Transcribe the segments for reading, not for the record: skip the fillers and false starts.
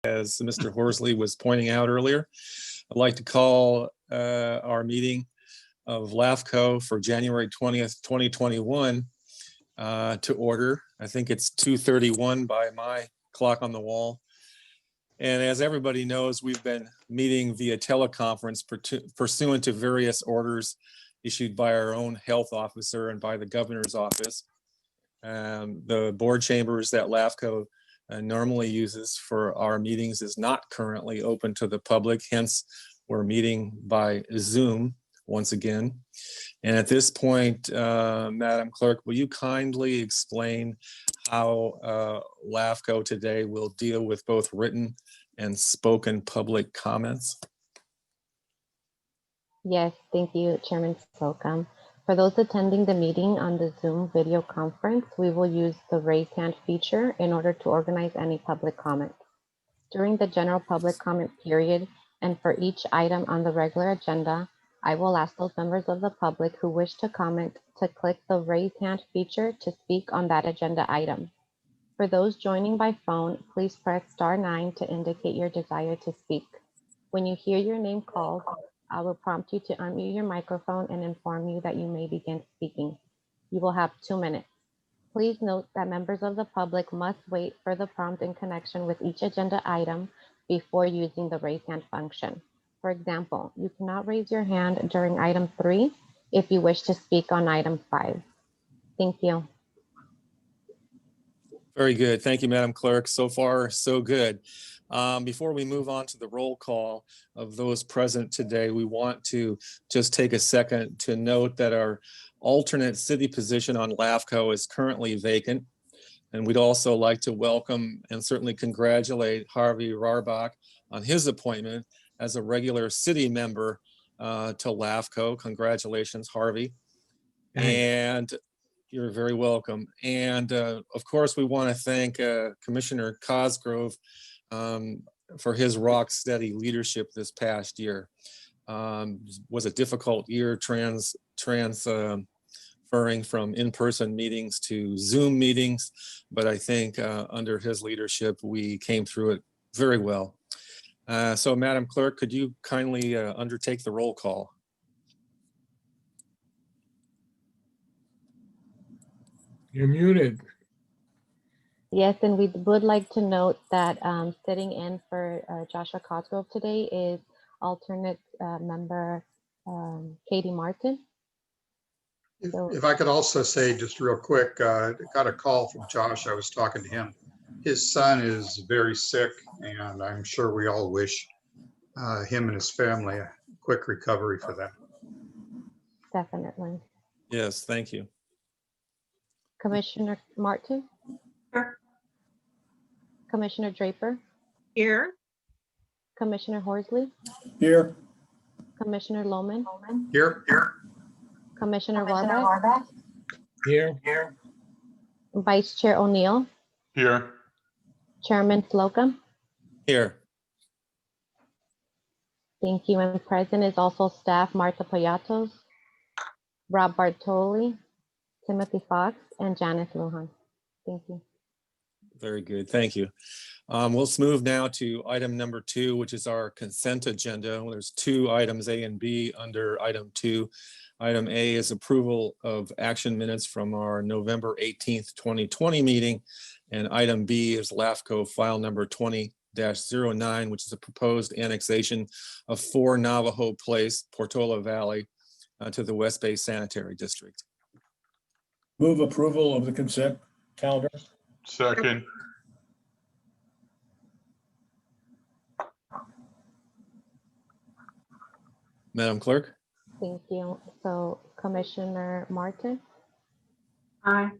as Mr. Horsley was pointing out earlier. I'd like to call our meeting of LAFCo for January 20th, 2021 to order. I think it's 2:31 by my clock on the wall. And as everybody knows, we've been meeting via teleconference pursuant to various orders issued by our own health officer and by the governor's office. The board chambers that LAFCo normally uses for our meetings is not currently open to the public. Hence, we're meeting by Zoom once again. And at this point, Madam Clerk, will you kindly explain how LAFCo today will deal with both written and spoken public comments? Yes, thank you, Chairman Slocum. For those attending the meeting on the Zoom video conference, we will use the raise hand feature in order to organize any public comments. During the general public comment period, and for each item on the regular agenda, I will ask those members of the public who wish to comment to click the raise hand feature to speak on that agenda item. For those joining by phone, please press *9 to indicate your desire to speak. When you hear your name called, I will prompt you to unmute your microphone and inform you that you may begin speaking. You will have 2 minutes. Please note that members of the public must wait for the prompt in connection with each agenda item before using the raise hand function. For example, you cannot raise your hand during item 3 if you wish to speak on item 5. Thank you. Very good. Thank you, Madam Clerk. So far, so good. Before we move on to the roll call of those present today, we want to just take a second to note that our alternate city position on LAFCo is currently vacant. And we'd also like to welcome and certainly congratulate Harvey Rarbach on his appointment as a regular city member to LAFCo. Congratulations, Harvey. Thanks. And you're very welcome. And of course, we want to thank Commissioner Cosgrove for his rock steady leadership this past year. Was a difficult year transferring from in-person meetings to Zoom meetings, but I think under his leadership, we came through it very well. So Madam Clerk, could you kindly undertake the roll call? You're muted. Yes, and we would like to note that sitting in for Joshua Cosgrove today is alternate member Katie Martin. If I could also say just real quick, got a call from Josh. I was talking to him. His son is very sick, and I'm sure we all wish him and his family a quick recovery for that. Definitely. Yes, thank you. Commissioner Martin? Here. Commissioner Draper? Here. Commissioner Horsley? Here. Commissioner Lohman? Here. Commissioner Warbeck? Here. Vice Chair O'Neill? Here. Chairman Slocum? Here. Thank you. And present is also staff Marta Payatos, Rob Bartoli, Timothy Fox, and Janice Lujan. Thank you. Very good. Thank you. Let's move now to item number 2, which is our consent agenda. There's 2 items, A and B, under item 2. Item A is approval of action minutes from our November 18th, 2020 meeting. And item B is LAFCo file number 20-09, which is a proposed annexation of 4 Navajo Place, Portola Valley, to the West Bay Sanitary District. Move approval of the consent calendar. Second. Madam Clerk? Thank you. So Commissioner Martin, Aye.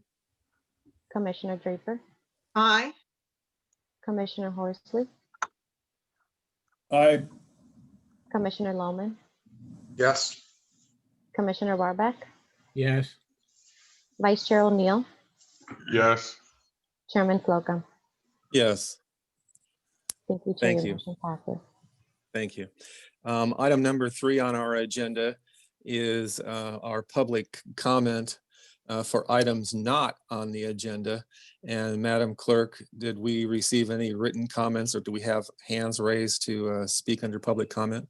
Commissioner Draper, Aye. Commissioner Horsley, Aye. Commissioner Lohman, Yes. Commissioner Warbeck, Yes. Vice Chair O'Neill, Yes. Chairman Slocum. Yes. Thank you, Chair. Thank Your you. motion passes. Thank you. Item number 3 on our agenda is our public comment for items not on the agenda. And Madam Clerk, did we receive any written comments or do we have hands raised to speak under public comment?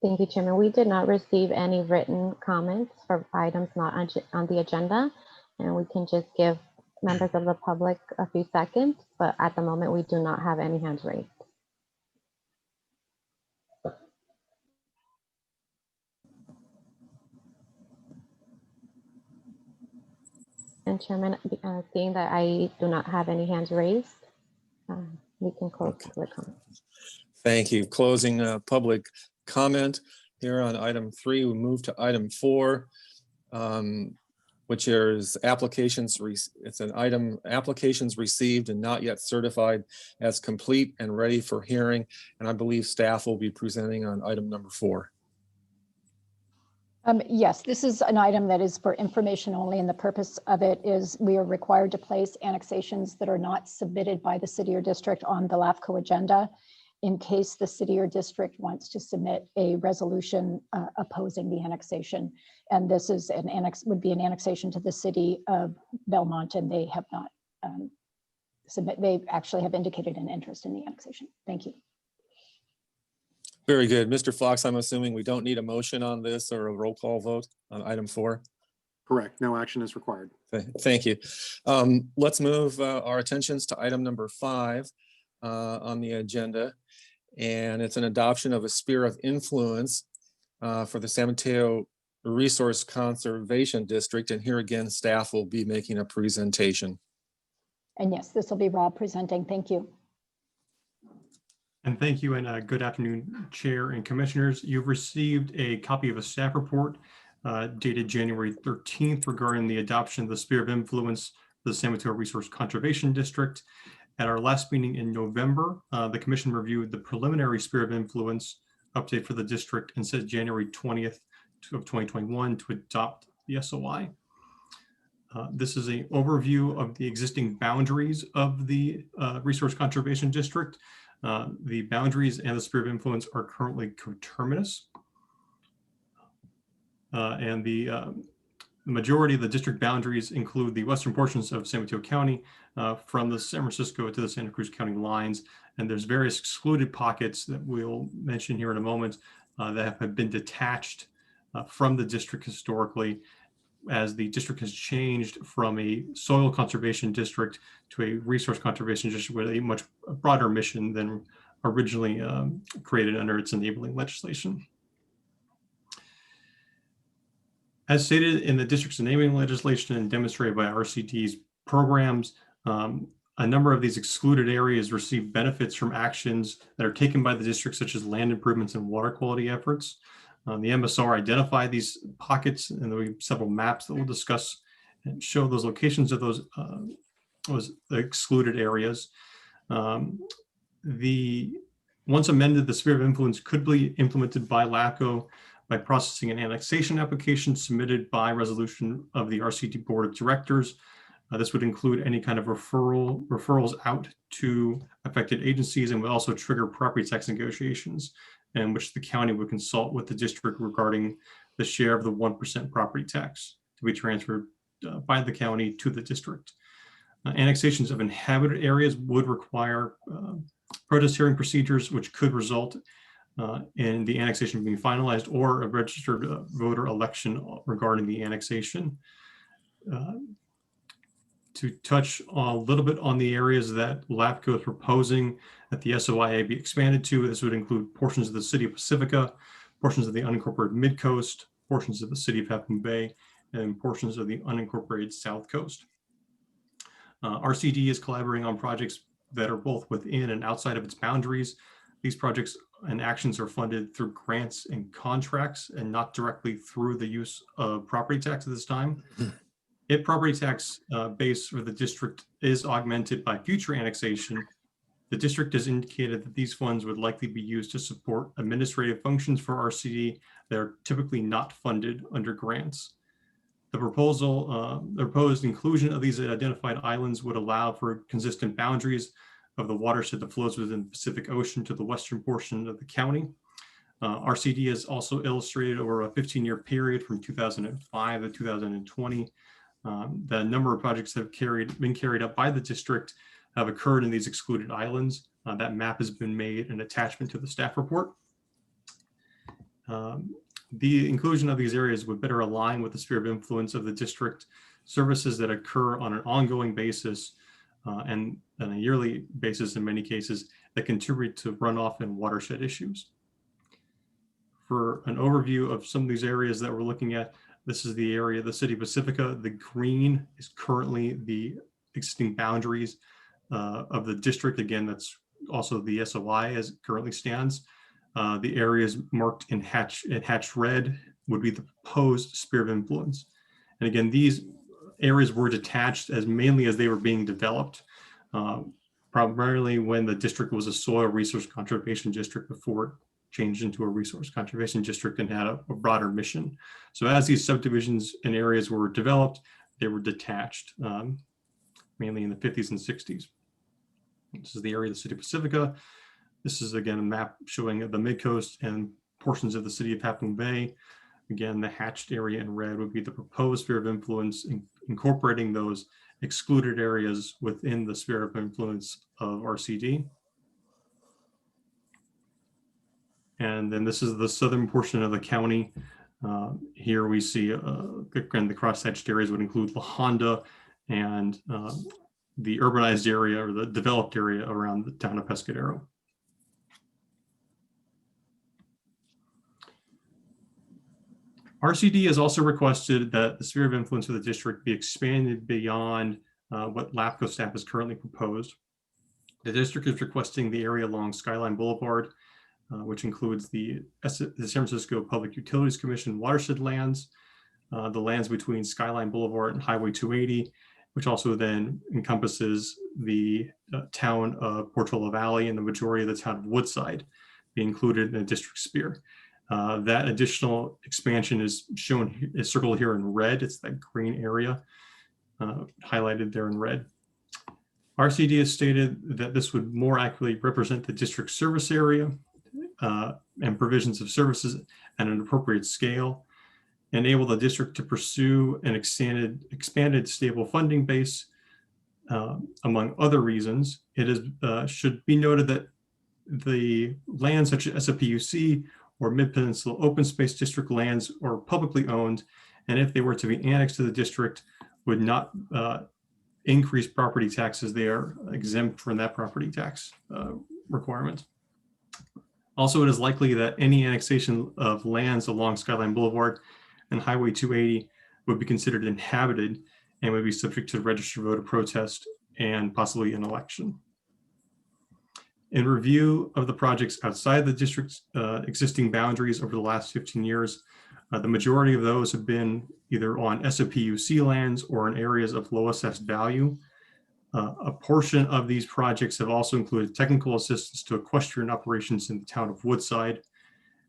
Thank you, Chairman. We did not receive any written comments for items not on the agenda, and we can just give members of the public a few seconds, but at the moment, we do not have any hands raised. And Chairman, seeing that I do not have any hands raised, we can close public comment. Thank you. Closing public comment here on item 3. We move to item 4, which is applications. It's an item, applications received and not yet certified as complete and ready for hearing. And I believe staff will be presenting on item number 4. Yes, this is an item that is for information only, and the purpose of it is we are required to place annexations that are not submitted by the city or district on the LAFCo agenda in case the city or district wants to submit a resolution opposing the annexation. And this is would be an annexation to the city of Belmont, and they have not they actually have indicated an interest in the annexation. Thank you. Very good. Mr. Fox, I'm assuming we don't need a motion on this or a roll call vote on item 4? Correct. No action is required. Thank you. Let's move our attentions to item number 5 on the agenda. And it's an adoption of a sphere of influence for the San Mateo Resource Conservation District. And here again, staff will be making a presentation. And yes, this will be Rob presenting. Thank you. And thank you, and good afternoon, Chair and Commissioners. You've received a copy of a staff report dated January 13th regarding the adoption of the sphere of influence for the San Mateo Resource Conservation District. At our last meeting in November, the Commission reviewed the preliminary sphere of influence update for the district and set January 20th of 2021 to adopt the SOI. This is an overview of the existing boundaries of the Resource Conservation District. The boundaries and the sphere of influence are currently coterminous. And the majority of the district boundaries include the western portions of San Mateo County from the San Francisco to the Santa Cruz County lines. And there's various excluded pockets that we'll mention here in a moment that have been detached from the district historically, as the district has changed from a soil conservation district to a resource conservation district with a much broader mission than originally created under its enabling legislation. As stated in the district's enabling legislation and demonstrated by RCD's programs, a number of these excluded areas receive benefits from actions that are taken by the district, such as land improvements and water quality efforts. The MSR identified these pockets, and there will be several maps that we'll discuss and show those locations of those excluded areas. Once amended, the sphere of influence could be implemented by LAFCo by processing an annexation application submitted by resolution of the RCD Board of Directors. This would include any kind of referrals out to affected agencies, and would also trigger property tax negotiations, in which the county would consult with the district regarding the share of the 1% property tax to be transferred by the county to the district. Annexations of inhabited areas would require protest hearing procedures, which could result in the annexation being finalized, or a registered voter election regarding the annexation. To touch a little bit on the areas that LAFCo is proposing that the SOIA be expanded to, this would include portions of the city of Pacifica, portions of the unincorporated Mid-Coast, portions of the city of Half Moon Bay, and portions of the unincorporated South Coast. RCD is collaborating on projects that are both within and outside of its boundaries. These projects and actions are funded through grants and contracts, and not directly through the use of property tax at this time. If property tax base for the district is augmented by future annexation, the district has indicated that these funds would likely be used to support administrative functions for RCD that are typically not funded under grants. The proposed inclusion of these identified islands would allow for consistent boundaries of the watershed that flows within the Pacific Ocean to the western portion of the county. RCD is also illustrated over a 15-year period from 2005 to 2020. The number of projects that have been carried up by the district have occurred in these excluded islands. That map has been made an attachment to the staff report. The inclusion of these areas would better align with the sphere of influence of the district services that occur on an ongoing basis and on a yearly basis in many cases that contribute to runoff and watershed issues. For an overview of some of these areas that we're looking at, this is the area, the city of Pacifica. The green is currently the existing boundaries of the district. Again, that's also the SOI as it currently stands. The areas marked in hatched red would be the proposed sphere of influence. And again, these areas were detached as mainly as they were being developed, primarily when the district was a soil resource conservation district before it changed into a resource conservation district and had a broader mission. So as these subdivisions and areas were developed, they were detached, mainly in the 50s and 60s. This is the area of the city of Pacifica. This is again a map showing the mid-coast and portions of the city of Half Moon Bay. Again, the hatched area in red would be the proposed sphere of influence, incorporating those excluded areas within the sphere of influence of RCD. And then this is the southern portion of the county. Here we see, again, the cross-hatched areas would include La Honda and the urbanized area or the developed area around the town of Pescadero. RCD has also requested that the sphere of influence of the district be expanded beyond what LAFCo staff has currently proposed. The district is requesting the area along Skyline Boulevard, which includes the San Francisco Public Utilities Commission watershed lands, the lands between Skyline Boulevard and Highway 280, which also then encompasses the town of Portola Valley and the majority of the town of Woodside, be included in the district sphere. That additional expansion is shown, is circled here in red. It's that green area highlighted there in red. RCD has stated that this would more accurately represent the district service area and provisions of services at an appropriate scale, enable the district to pursue an expanded stable funding base. Among other reasons, it is should be noted that the lands such as SAPUC or Mid-Peninsula Open Space District lands are publicly owned, and if they were to be annexed to the district, would not increase property taxes. They are exempt from that property tax requirement. Also, it is likely that any annexation of lands along Skyline Boulevard and Highway 280 would be considered inhabited and would be subject to registered voter protest and possibly an election. In review of the projects outside the district's existing boundaries over the last 15 years, the majority of those have been either on SAPUC lands or in areas of low assessed value. A portion of these projects have also included technical assistance to equestrian operations in the town of Woodside.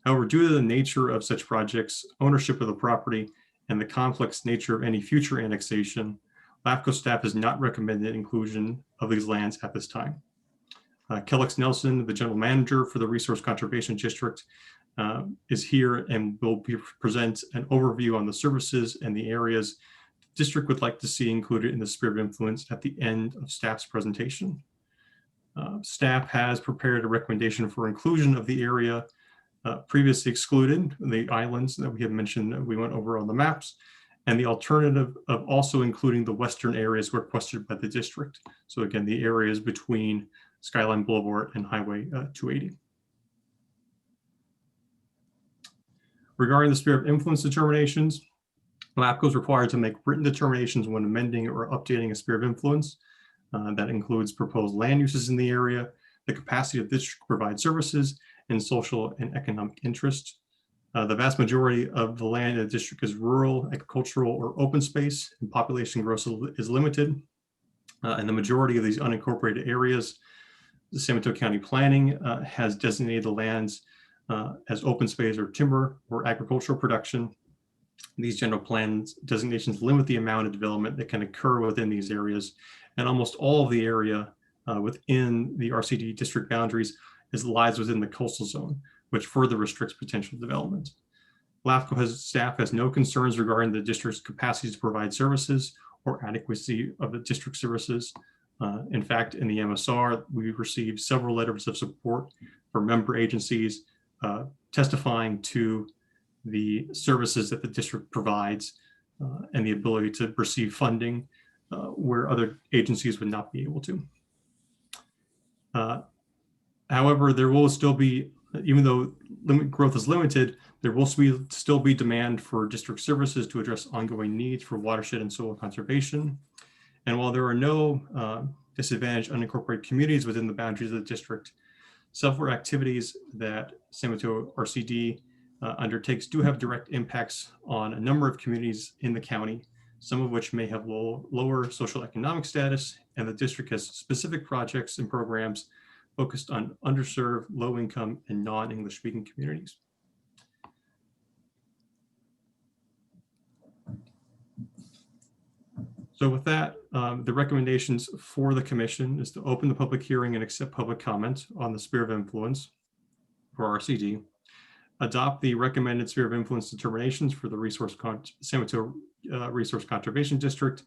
However, due to the nature of such projects, ownership of the property, and the complex nature of any future annexation, LAFCo staff has not recommended inclusion of these lands at this time. Kellex Nelson, the general manager for the Resource Conservation District, is here and will present an overview on the services and the areas the district would like to see included in the sphere of influence at the end of staff's presentation. Staff has prepared a recommendation for inclusion of the area previously excluded, the islands that we have mentioned that we went over on the maps, and the alternative of also including the western areas requested by the district. So again, the areas between Skyline Boulevard and Highway 280. Regarding the sphere of influence determinations, LAFCO is required to make written determinations when amending or updating a sphere of influence. That includes proposed land uses in the area, the capacity of the district to provide services, and social and economic interest. The vast majority of the land in the district is rural, agricultural, or open space, and population growth is limited. And the majority of these unincorporated areas, the San Mateo County Planning has designated the lands as open space or timber or agricultural production. These general plans designations limit the amount of development that can occur within these areas, and almost all of the area within the RCD district boundaries lies within the coastal zone, which further restricts potential development. LAFCO staff has no concerns regarding the district's capacity to provide services or adequacy of the district services. In fact, in the MSR, we've received several letters of support from member agencies testifying to the services that the district provides and the ability to receive funding where other agencies would not be able to. However, there will still be, even though growth is limited, there will still be demand for district services to address ongoing needs for watershed and soil conservation. And while there are no disadvantaged unincorporated communities within the boundaries of the district, several activities that San Mateo RCD undertakes do have direct impacts on a number of communities in the county, some of which may have lower social economic status, and the district has specific projects and programs focused on underserved, low-income, and non-English speaking communities. So with that, the recommendations for the commission is to open the public hearing and accept public comment on the sphere of influence for RCD, adopt the recommended sphere of influence determinations for the San Mateo Resource Conservation District,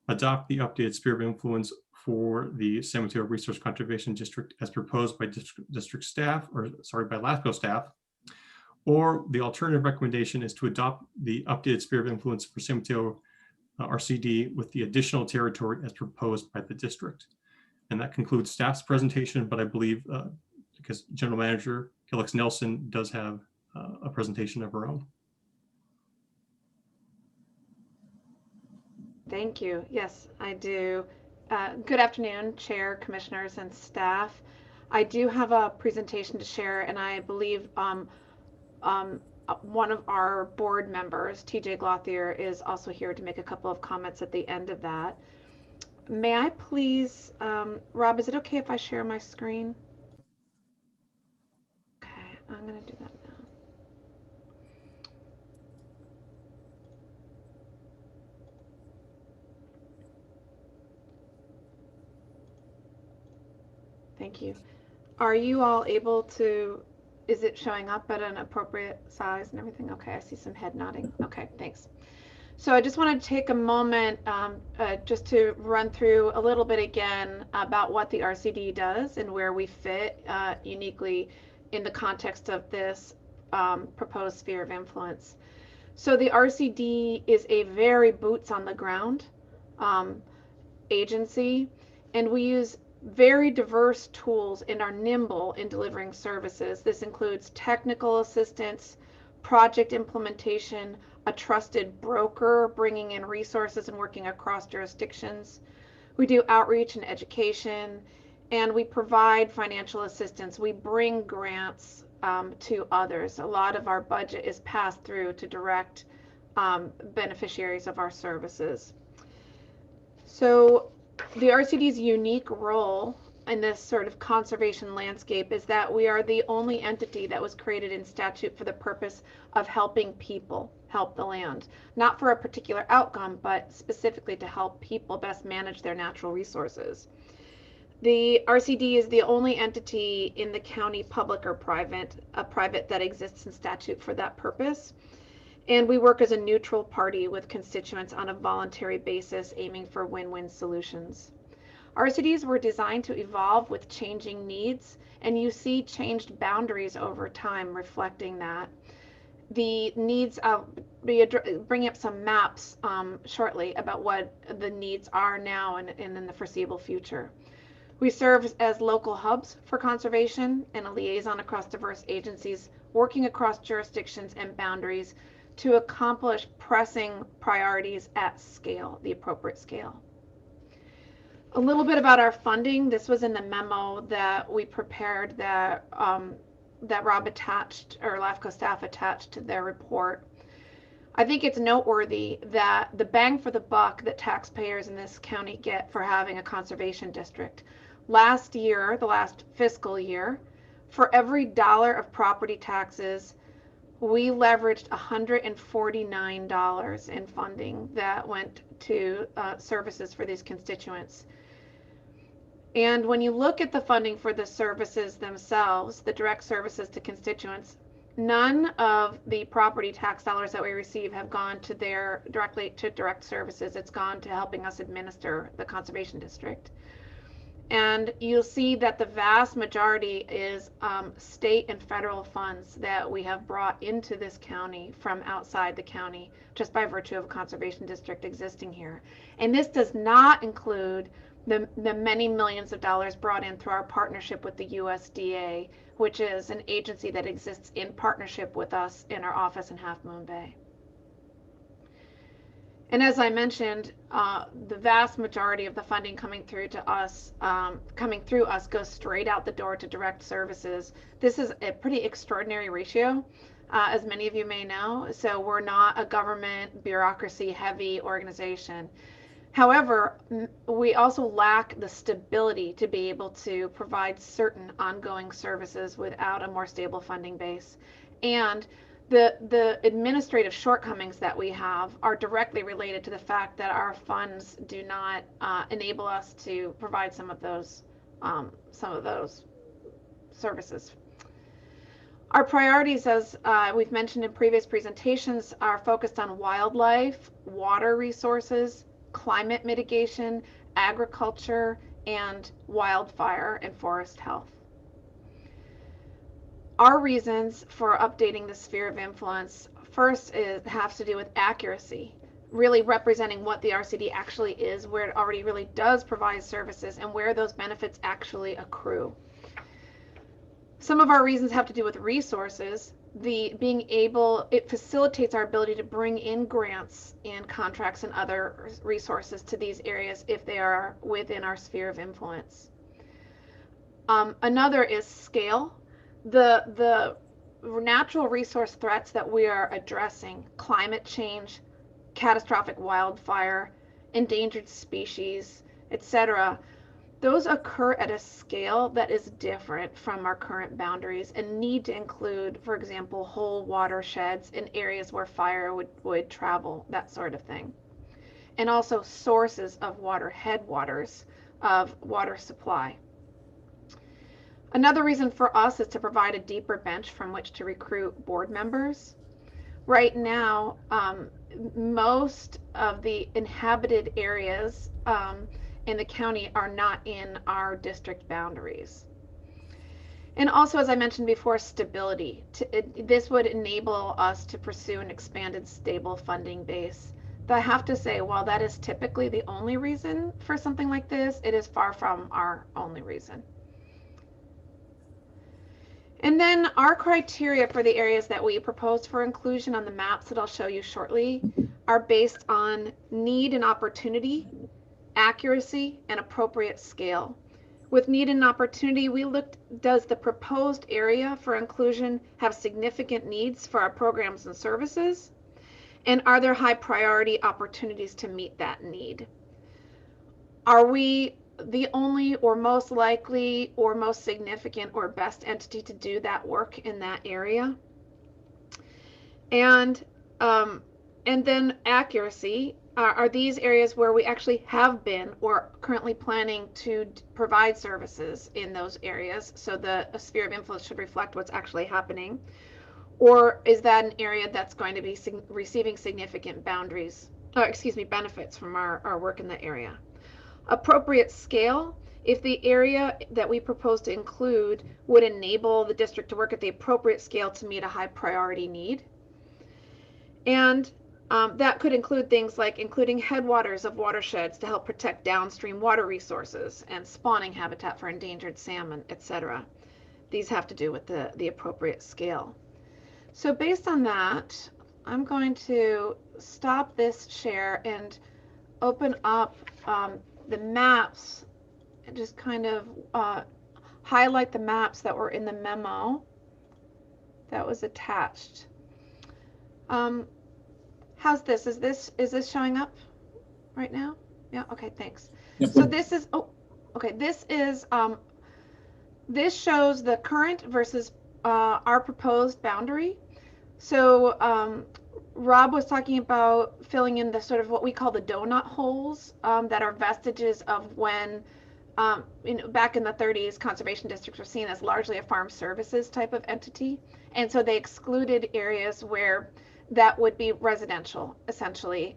adopt the updated sphere of influence for the San Mateo Resource Conservation District as proposed by district staff, or sorry, by LAFCo staff, or the alternative recommendation is to adopt the updated sphere of influence for San Mateo RCD with the additional territory as proposed by the district. And that concludes staff's presentation, but I believe because General Manager Gilix Nelson does have a presentation of her own. Thank you. Yes, I do. Good afternoon, Chair, Commissioners, and staff. I do have a presentation to share, and I believe one of our board members, TJ Glothier, is also here to make a couple of comments at the end of that. May I please, Rob, is it okay if I share my screen? Okay, I'm going to do that now. Thank you. Are you all able to, is it showing up at an appropriate size and everything? Okay, I see some head nodding. Okay, thanks. So I just want to take a moment just to run through a little bit again about what the RCD does and where we fit uniquely in the context of this proposed sphere of influence. So the RCD is a very boots on the ground agency, and we use very diverse tools and are nimble in delivering services. This includes technical assistance, project implementation, a trusted broker bringing in resources and working across jurisdictions. We do outreach and education, and we provide financial assistance. We bring grants to others. A lot of our budget is passed through to direct beneficiaries of our services. So the RCD's unique role in this sort of conservation landscape is that we are the only entity that was created in statute for the purpose of helping people help the land, not for a particular outcome, but specifically to help people best manage their natural resources. The RCD is the only entity in the county, public or private, that exists in statute for that purpose. And we work as a neutral party with constituents on a voluntary basis, aiming for win-win solutions. RCDs were designed to evolve with changing needs, and you see changed boundaries over time reflecting that. The needs, bring up some maps shortly about what the needs are now and in the foreseeable future. We serve as local hubs for conservation and a liaison across diverse agencies, working across jurisdictions and boundaries to accomplish pressing priorities at scale, the appropriate scale. A little bit about our funding. This was in the memo that we prepared that that Rob attached, or LAFCo staff attached to their report. I think it's noteworthy that the bang for the buck that taxpayers in this county get for having a conservation district. Last year, the last fiscal year, for every dollar of property taxes, we leveraged $149 in funding that went to services for these constituents. And when you look at the funding for the services themselves, the direct services to constituents, none of the property tax dollars that we receive have gone to directly to direct services. It's gone to helping us administer the conservation district. And you'll see that the vast majority is state and federal funds that we have brought into this county from outside the county, just by virtue of a conservation district existing here. And this does not include the many millions of dollars brought in through our partnership with the USDA, which is an agency that exists in partnership with us in our office in Half Moon Bay. And as I mentioned, the vast majority of the funding coming through us goes straight out the door to direct services. This is a pretty extraordinary ratio, as many of you may know. So we're not a government bureaucracy heavy organization. However, we also lack the stability to be able to provide certain ongoing services without a more stable funding base. And the administrative shortcomings that we have are directly related to the fact that our funds do not enable us to provide some of those services. Our priorities, as we've mentioned in previous presentations, are focused on wildlife, water resources, climate mitigation, agriculture, and wildfire and forest health. Our reasons for updating the sphere of influence first has to do with accuracy, really representing what the RCD actually is, where it already really does provide services, and where those benefits actually accrue. Some of our reasons have to do with resources. It facilitates our ability to bring in grants and contracts and other resources to these areas if they are within our sphere of influence. Another is scale. The natural resource threats that we are addressing, climate change, catastrophic wildfire, endangered species, etc., those occur at a scale that is different from our current boundaries and need to include, for example, whole watersheds in areas where fire would travel, that sort of thing. And also sources of water, headwaters of water supply. Another reason for us is to provide a deeper bench from which to recruit board members. Right now, most of the inhabited areas in the county are not in our district boundaries. And also, as I mentioned before, stability. This would enable us to pursue an expanded, stable funding base. But I have to say, while that is typically the only reason for something like this, it is far from our only reason. And then our criteria for the areas that we proposed for inclusion on the maps that I'll show you shortly are based on need and opportunity, accuracy, and appropriate scale. With need and opportunity, we looked, does the proposed area for inclusion have significant needs for our programs and services? And are there high priority opportunities to meet that need? Are we the only or most likely or most significant or best entity to do that work in that area? And then accuracy. Are these areas where we actually have been or currently planning to provide services in those areas? So the sphere of influence should reflect what's actually happening. Or is that an area that's going to be receiving significant benefits from our work in the area? Appropriate scale. If the area that we propose to include would enable the district to work at the appropriate scale to meet a high priority need. And that could include things like including headwaters of watersheds to help protect downstream water resources and spawning habitat for endangered salmon, etc. These have to do with the appropriate scale. So based on that, I'm going to stop this share and open up the maps and just kind of highlight the maps that were in the memo that was attached. How's this? Is this showing up right now? Yeah, okay, thanks. Yep. So this is, this shows the current versus our proposed boundary. So Rob was talking about filling in the sort of what we call the donut holes that are vestiges of when back in the 30s, conservation districts were seen as largely a farm services type of entity. And so they excluded areas where that would be residential, essentially,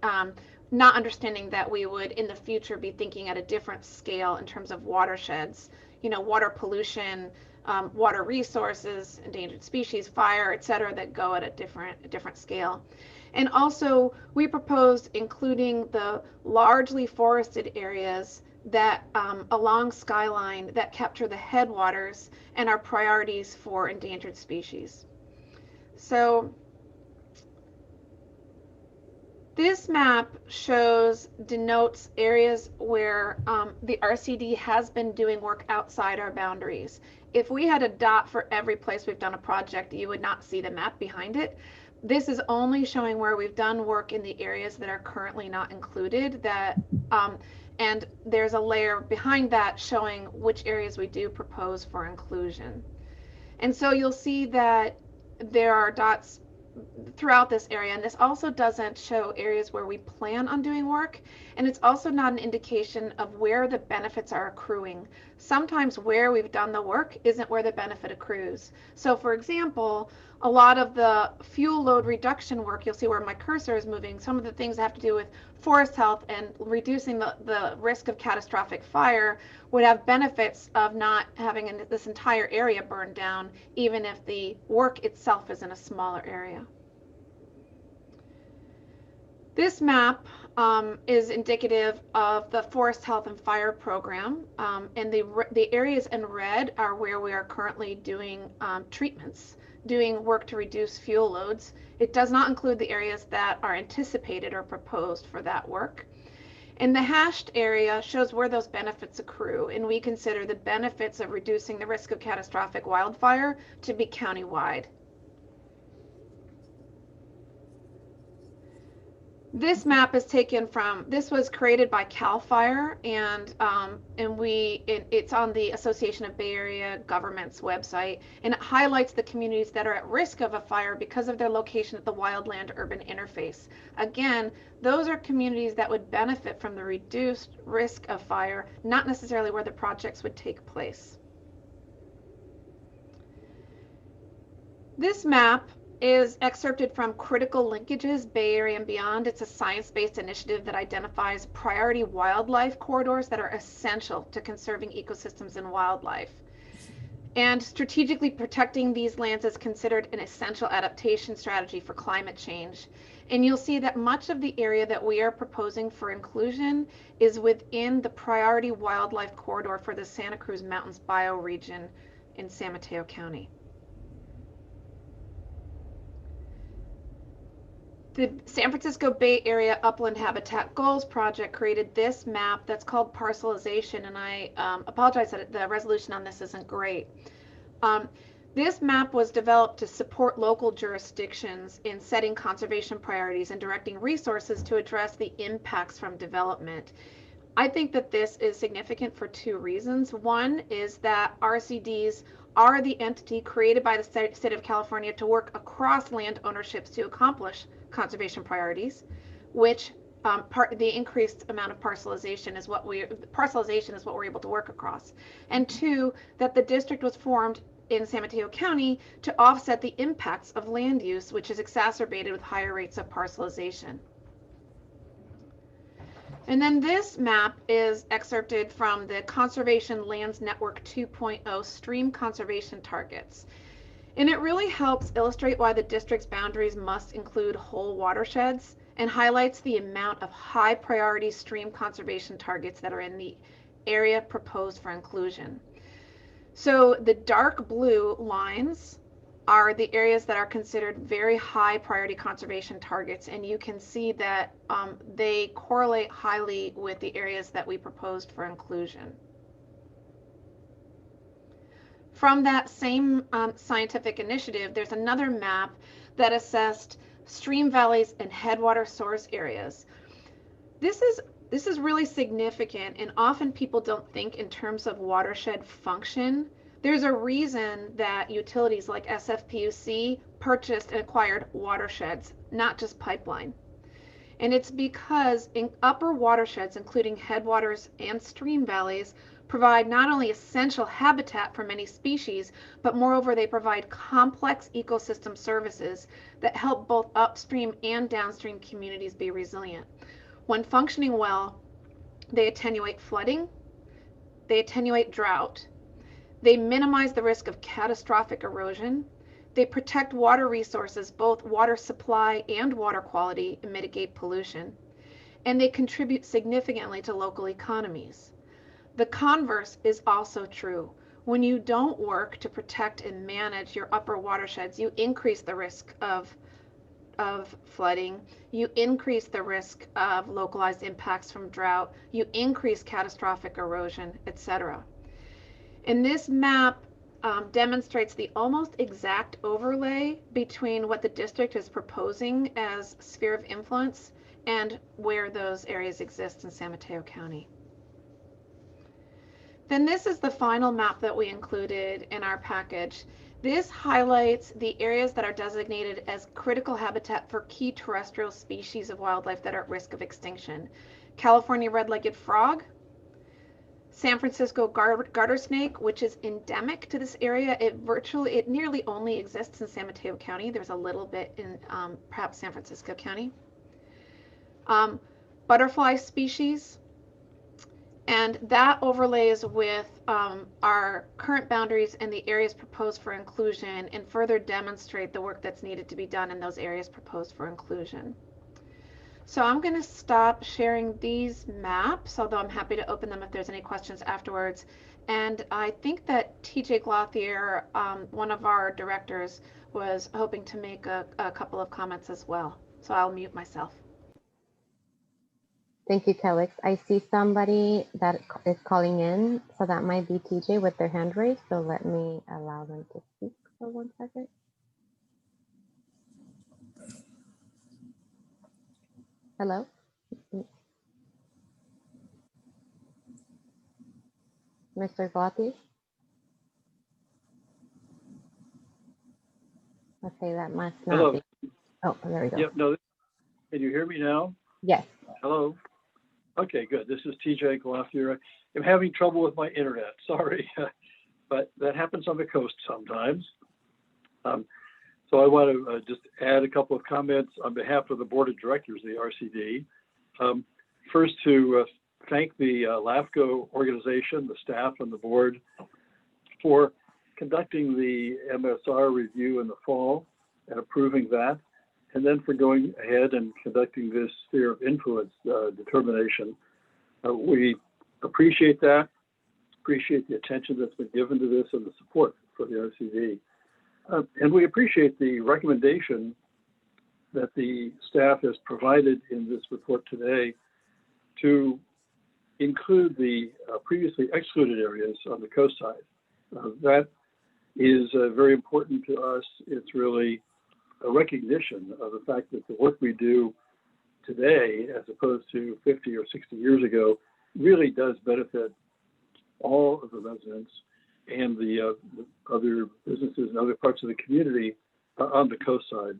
not understanding that we would in the future be thinking at a different scale in terms of watersheds, water pollution, water resources, endangered species, fire, et cetera, that go at a different scale. And also we proposed including the largely forested areas that along Skyline that capture the headwaters and are priorities for endangered species. So this map denotes areas where the RCD has been doing work outside our boundaries. If we had a dot for every place we've done a project, you would not see the map behind it. This is only showing where we've done work in the areas that are currently not included, and there's a layer behind that showing which areas we do propose for inclusion. And so you'll see that there are dots throughout this area, and this also doesn't show areas where we plan on doing work, and it's also not an indication of where the benefits are accruing. Sometimes where we've done the work isn't where the benefit accrues. So for example, a lot of the fuel load reduction work, you'll see where my cursor is moving, some of the things that have to do with forest health and reducing the risk of catastrophic fire would have benefits of not having this entire area burned down, even if the work itself is in a smaller area. This map is indicative of the Forest Health and Fire Program, and the areas in red are where we are currently doing treatments, doing work to reduce fuel loads. It does not include the areas that are anticipated or proposed for that work. And the hashed area shows where those benefits accrue, and we consider the benefits of reducing the risk of catastrophic wildfire to be countywide. This map is taken from, this was created by CAL FIRE, and it's on the Association of Bay Area Governments website, and it highlights the communities that are at risk of a fire because of their location at the wildland-urban interface. Again, those are communities that would benefit from the reduced risk of fire, not necessarily where the projects would take place. This map is excerpted from Critical Linkages, Bay Area and Beyond. It's a science-based initiative that identifies priority wildlife corridors that are essential to conserving ecosystems and wildlife. And strategically protecting these lands is considered an essential adaptation strategy for climate change. And you'll see that much of the area that we are proposing for inclusion is within the priority wildlife corridor for the Santa Cruz Mountains bioregion in San Mateo County. The San Francisco Bay Area Upland Habitat Goals Project created this map that's called parcelization, and I apologize that the resolution on this isn't great. This map was developed to support local jurisdictions in setting conservation priorities and directing resources to address the impacts from development. I think that this is significant for two reasons. One is that RCDs are the entity created by the state of California to work across land ownerships to accomplish conservation priorities, which the increased amount of parcelization is what we're able to work across. And two, that the district was formed in San Mateo County to offset the impacts of land use, which is exacerbated with higher rates of parcelization. And then this map is excerpted from the Conservation Lands Network 2.0 Stream Conservation Targets. And it really helps illustrate why the district's boundaries must include whole watersheds and highlights the amount of high priority stream conservation targets that are in the area proposed for inclusion. So the dark blue lines are the areas that are considered very high priority conservation targets, and you can see that they correlate highly with the areas that we proposed for inclusion. From that same scientific initiative, there's another map that assessed stream valleys and headwater source areas. This is really significant, and often people don't think in terms of watershed function. There's a reason that utilities like SFPUC purchased and acquired watersheds, not just pipeline. And it's because in upper watersheds, including headwaters and stream valleys, provide not only essential habitat for many species, but moreover, they provide complex ecosystem services that help both upstream and downstream communities be resilient. When functioning well, they attenuate flooding, they attenuate drought, they minimize the risk of catastrophic erosion, they protect water resources, both water supply and water quality, and mitigate pollution, and they contribute significantly to local economies. The converse is also true. When you don't work to protect and manage your upper watersheds, you increase the risk of flooding, you increase the risk of localized impacts from drought, you increase catastrophic erosion, etc. And this map demonstrates the almost exact overlay between what the district is proposing as sphere of influence and where those areas exist in San Mateo County. Then this is the final map that we included in our package. This highlights the areas that are designated as critical habitat for key terrestrial species of wildlife that are at risk of extinction. California red-legged frog, San Francisco garter snake, which is endemic to this area. It nearly only exists in San Mateo County. There's a little bit in perhaps San Francisco County. Butterfly species, and that overlays with our current boundaries and the areas proposed for inclusion, and further demonstrate the work that's needed to be done in those areas proposed for inclusion. So I'm going to stop sharing these maps, although I'm happy to open them if there's any questions afterwards. And I think that TJ Glothier, one of our directors, was hoping to make a couple of comments as well. So I'll mute myself. Thank you, Kelix. I see somebody that is calling in, so that might be TJ with their hand raised. So let me allow them to speak for 1 second. Hello? Mr. Glothier? Okay, that must not Hello. be. Oh, there we go. Yep, no, can you hear me now? Yes. Hello? Okay, good. This is TJ Glothier. I'm having trouble with my internet, sorry. But that happens on the coast sometimes. So I want to just add a couple of comments on behalf of the Board of Directors of the RCD. First, to thank the LAFCo organization, the staff and the board for conducting the MSR review in the fall and approving that, and then for going ahead and conducting this sphere of influence determination. We appreciate that, appreciate the attention that's been given to this and the support for the RCD. And we appreciate the recommendation that the staff has provided in this report today to include the previously excluded areas on the coast side. That is very important to us. It's really a recognition of the fact that the work we do today, as opposed to 50 or 60 years ago, really does benefit all of the residents and the other businesses and other parts of the community on the coast side.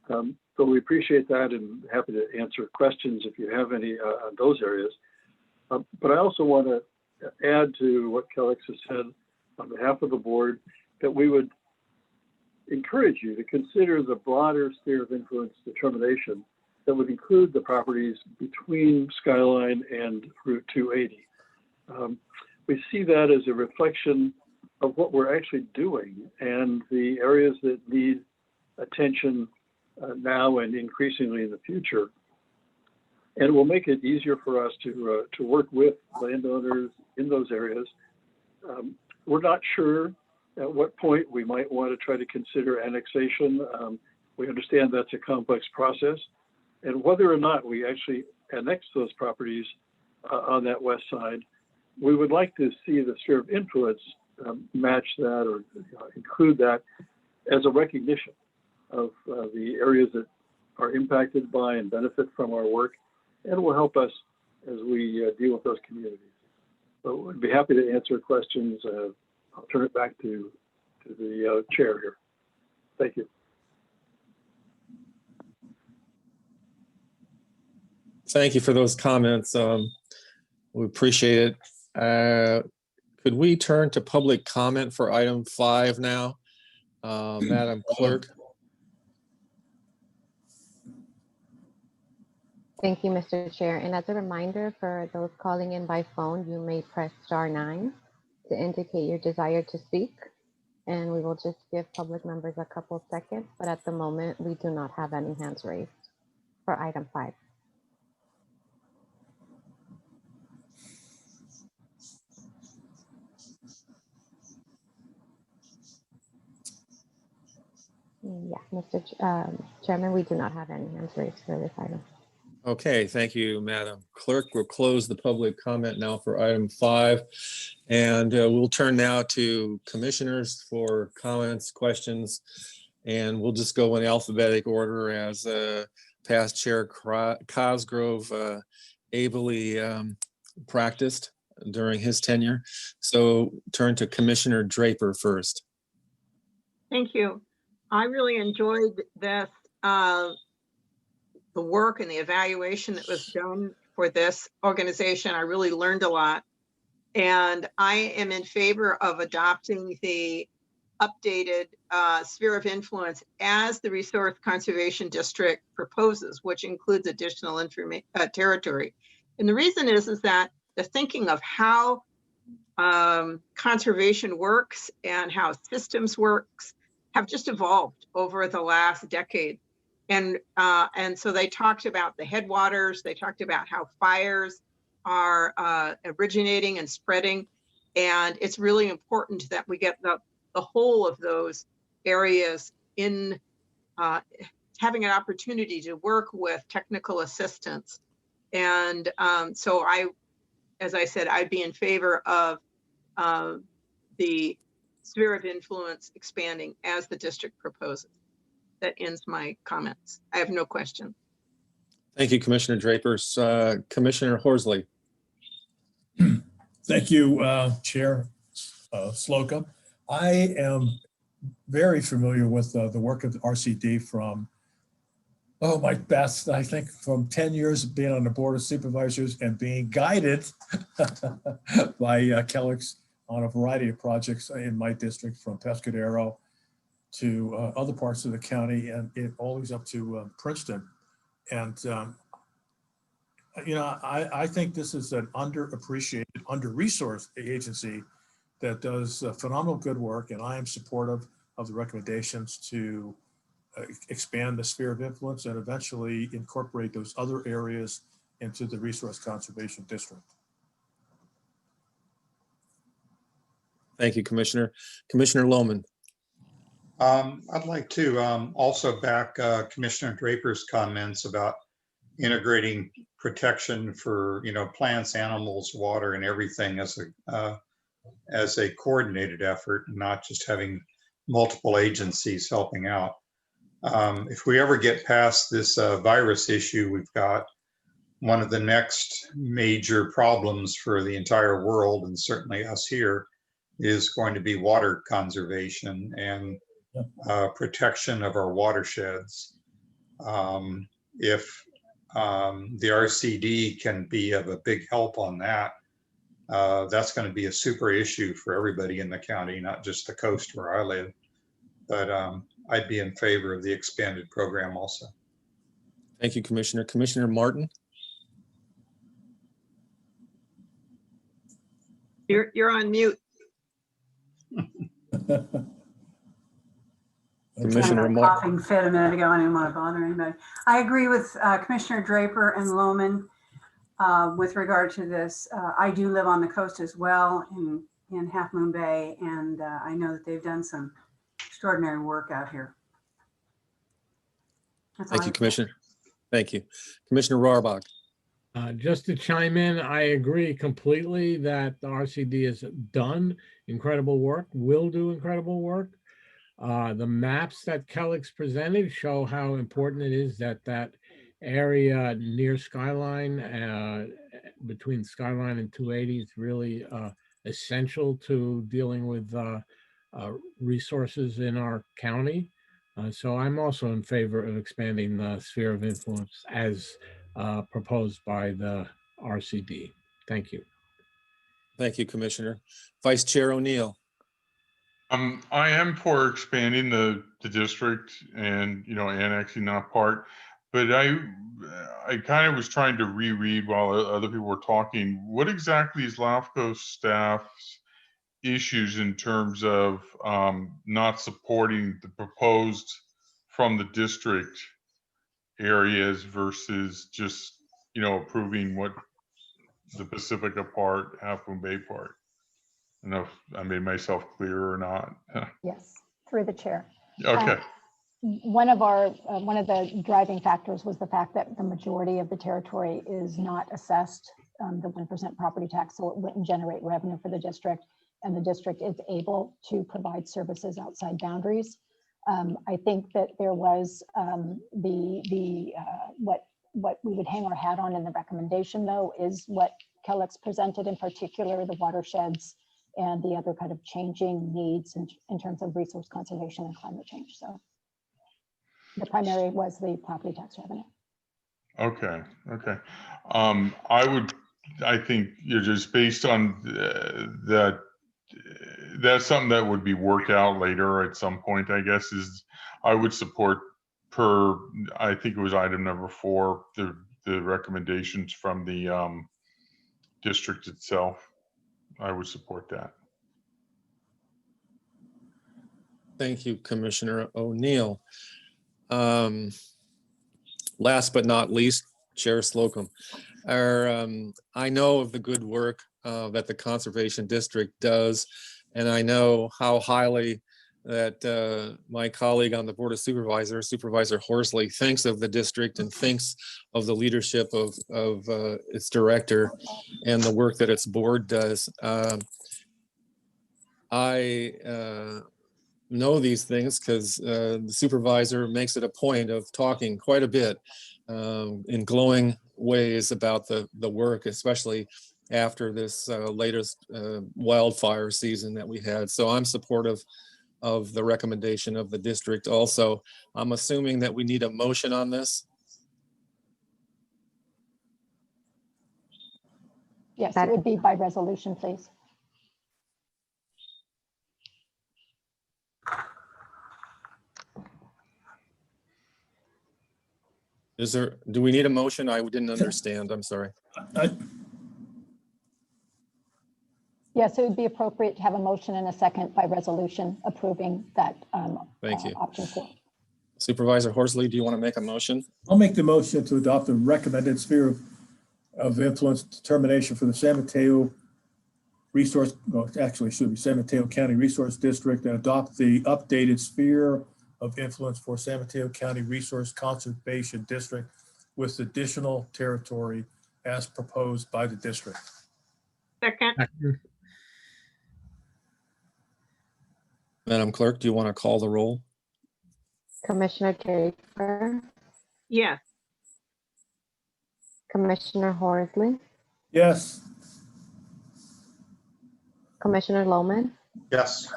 So we appreciate that and happy to answer questions if you have any on those areas. But I also want to add to what Kelix has said on behalf of the board, that we would encourage you to consider the broader sphere of influence determination that would include the properties between Skyline and Route 280. We see that as a reflection of what we're actually doing and the areas that need attention now and increasingly in the future. And it will make it easier for us to work with landowners in those areas. We're not sure at what point we might want to try to consider annexation. We understand that's a complex process, and whether or not we actually annex those properties on that west side, we would like to see the sphere of influence match that or include that as a recognition of the areas that are impacted by and benefit from our work, and will help us as we deal with those communities. So we'd be happy to answer questions. I'll turn it back to the chair here. Thank you. Thank you for those comments. We appreciate it. Could we turn to public comment for item 5 now? Madam Clerk? Thank you, Mr. Chair. And as a reminder for those calling in by phone, you may press *9 to indicate your desire to speak. And we will just give public members a couple seconds, but at the moment, we do not have any hands raised for item 5. Yeah, Mr. Chairman, we do not have any hands raised for this item. Okay, thank you, Madam Clerk. We'll close the public comment now for item 5. And we'll turn now to commissioners for comments, questions, and we'll just go in alphabetic order as past Chair Cosgrove ably practiced during his tenure. So turn to Commissioner Draper first. Thank you. I really enjoyed this, the work and the evaluation that was done for this organization. I really learned a lot. And I am in favor of adopting the updated sphere of influence as the Resource Conservation District proposes, which includes additional territory. And the reason is that the thinking of how conservation works and how systems works have just evolved over the last decade. And so they talked about the headwaters, they talked about how fires are originating and spreading. And it's really important that we get the whole of those areas in having an opportunity to work with technical assistance. And so as I said, I'd be in favor of the sphere of influence expanding as the district proposes. That ends my comments. I have no question. Thank you, Commissioner Draper. Commissioner Horsley. Thank you, Chair Slocum. I am very familiar with the work of the RCD from, my best, I think, from 10 years of being on the Board of Supervisors and being guided by Kellex on a variety of projects in my district, from Pescadero to other parts of the county, and it always up to Princeton. And I think this is an underappreciated, under-resourced agency that does phenomenal good work, and I am supportive of the recommendations to expand the sphere of influence and eventually incorporate those other areas into the Resource Conservation District. Thank you, Commissioner. Commissioner Lohman. I'd like to also back Commissioner Draper's comments about integrating protection for plants, animals, water, and everything as a coordinated effort, and not just having multiple agencies helping out. If we ever get past this virus issue we've got, one of the next major problems for the entire world, and certainly us here, is going to be water conservation and protection of our watersheds. If the RCD can be of a big help on that, that's going to be a super issue for everybody in the county, not just the coast where I live. But I'd be in favor of the expanded program also. Thank you, Commissioner. Commissioner Martin. You're on mute. Commissioner Martin. Coughing fit a minute ago. I didn't want to bother anybody. I agree with Commissioner Draper and Lohman with regard to this. I do live on the coast as well in Half Moon Bay, and I know that they've done some extraordinary work out here. Thank you, Commissioner. Thank you. Commissioner Rohrbach. Just to chime in, I agree completely that the RCD has done incredible work, will do incredible work. The maps that Kellex presented show how important it is that that area near Skyline, between Skyline and 280, is really essential to dealing with resources in our county. So I'm also in favor of expanding the sphere of influence as proposed by the RCD. Thank you. Thank you, Commissioner. Vice Chair O'Neill. I am for expanding the district and, annexing that part. But I kind of was trying to reread while other people were talking. What exactly is LAFCO staff's issues in terms of not supporting the proposed from the district areas versus just, approving what the Pacifica part, Half Moon Bay part? I don't know if I made myself clear or not. Yes, through the chair. Okay. One of the driving factors was the fact that the majority of the territory is not assessed the 1% property tax, so it wouldn't generate revenue for the district, and the district is able to provide services outside boundaries. I think that there was what we would hang our hat on in the recommendation, though, is what Kellex presented, in particular the watersheds and the other kind of changing needs in terms of resource conservation and climate change. So the primary was the property tax revenue. Okay. I think just based on that, that's something that would be worked out later at some point, I guess, is I would support I think it was item number 4, the recommendations from the district itself. I would support that. Thank you, Commissioner O'Neill. Last but not least, Chair Slocum. I know of the good work that the Conservation District does, and I know how highly that my colleague on the Board of Supervisors, Supervisor Horsley, thinks of the district and thinks of the leadership of its director and the work that its board does. I know these things because the supervisor makes it a point of talking quite a bit in glowing ways about the work, especially after this latest wildfire season that we had. So I'm supportive of the recommendation of the district. Also, I'm assuming that we need a motion on this. Yes, it would be by resolution, please. Do we need a motion? I didn't understand. I'm sorry. Yes, it would be appropriate to have a motion and a second by resolution approving that Thank you. option 4. Supervisor Horsley, do you want to make a motion? I'll make the motion to adopt the recommended sphere of influence determination for the San Mateo Resource, well, actually it should be San Mateo County Resource District, and adopt the updated sphere of influence for San Mateo County Resource Conservation District with additional territory as proposed by the district. Second. Madam Clerk, do you want to call the roll? Commissioner Draper, Yes. Commissioner Horsley, Yes. Commissioner Lohman, Yes.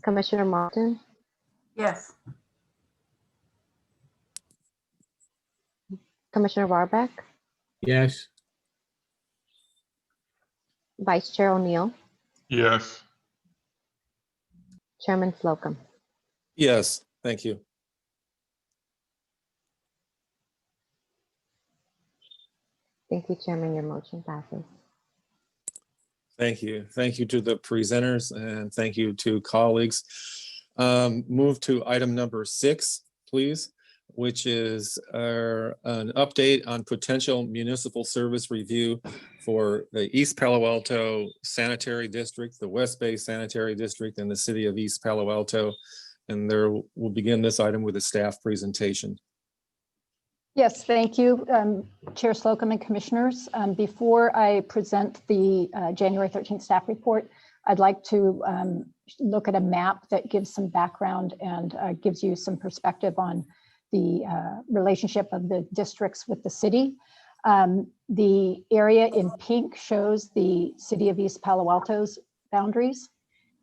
Commissioner Martin, Yes. Commissioner Warbeck, Yes. Vice Chair O'Neill, Yes. Chairman Slocum. Yes, thank you. Thank you, Chairman. Your motion passes. Thank you. Thank you to the presenters and thank you to colleagues. Move to item number 6, please, which is an update on potential municipal service review for the East Palo Alto Sanitary District, the West Bay Sanitary District, and the City of East Palo Alto. And we'll begin this item with a staff presentation. Yes, thank you, Chair Slocum and Commissioners. Before I present the January 13th staff report, I'd like to look at a map that gives some background and gives you some perspective on the relationship of the districts with the city. The area in pink shows the City of East Palo Alto's boundaries.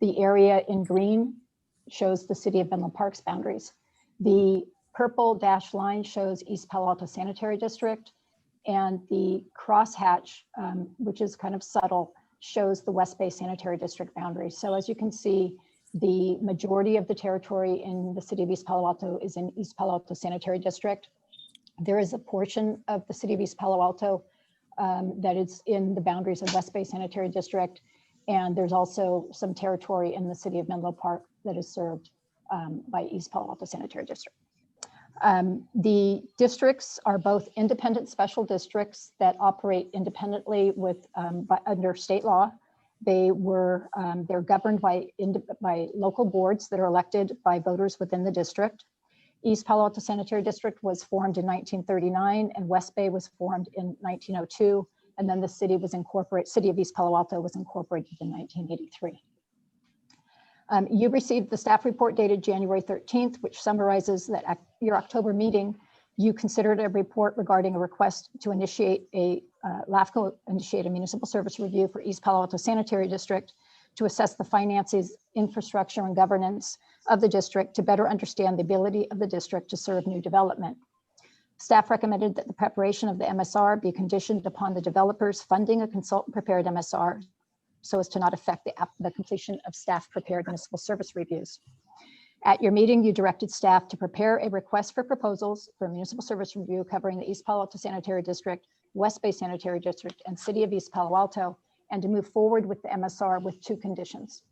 The area in green shows the City of Menlo Park's boundaries. The purple dashed line shows East Palo Alto Sanitary District. And the crosshatch, which is kind of subtle, shows the West Bay Sanitary District boundary. So as you can see, the majority of the territory in the city of East Palo Alto is in East Palo Alto Sanitary District. There is a portion of the city of East Palo Alto that is in the boundaries of West Bay Sanitary District. And there's also some territory in the city of Menlo Park that is served by East Palo Alto Sanitary District. The districts are both independent special districts that operate independently with under state law. They're governed by local boards that are elected by voters within the district. East Palo Alto Sanitary District was formed in 1939 and West Bay was formed in 1902. And then the city of East Palo Alto was incorporated in 1983. You received the staff report dated January 13th, which summarizes that at your October meeting, you considered a report regarding a request to initiate LAFCo initiate a municipal service review for East Palo Alto Sanitary District to assess the finances, infrastructure, and governance of the district to better understand the ability of the district to serve new development. Staff recommended that the preparation of the MSR be conditioned upon the developers funding a consultant-prepared MSR so as to not affect the completion of staff-prepared municipal service reviews. At your meeting, you directed staff to prepare a request for proposals for a municipal service review covering the East Palo Alto Sanitary District, West Bay Sanitary District, and City of East Palo Alto, and to move forward with the MSR with two conditions.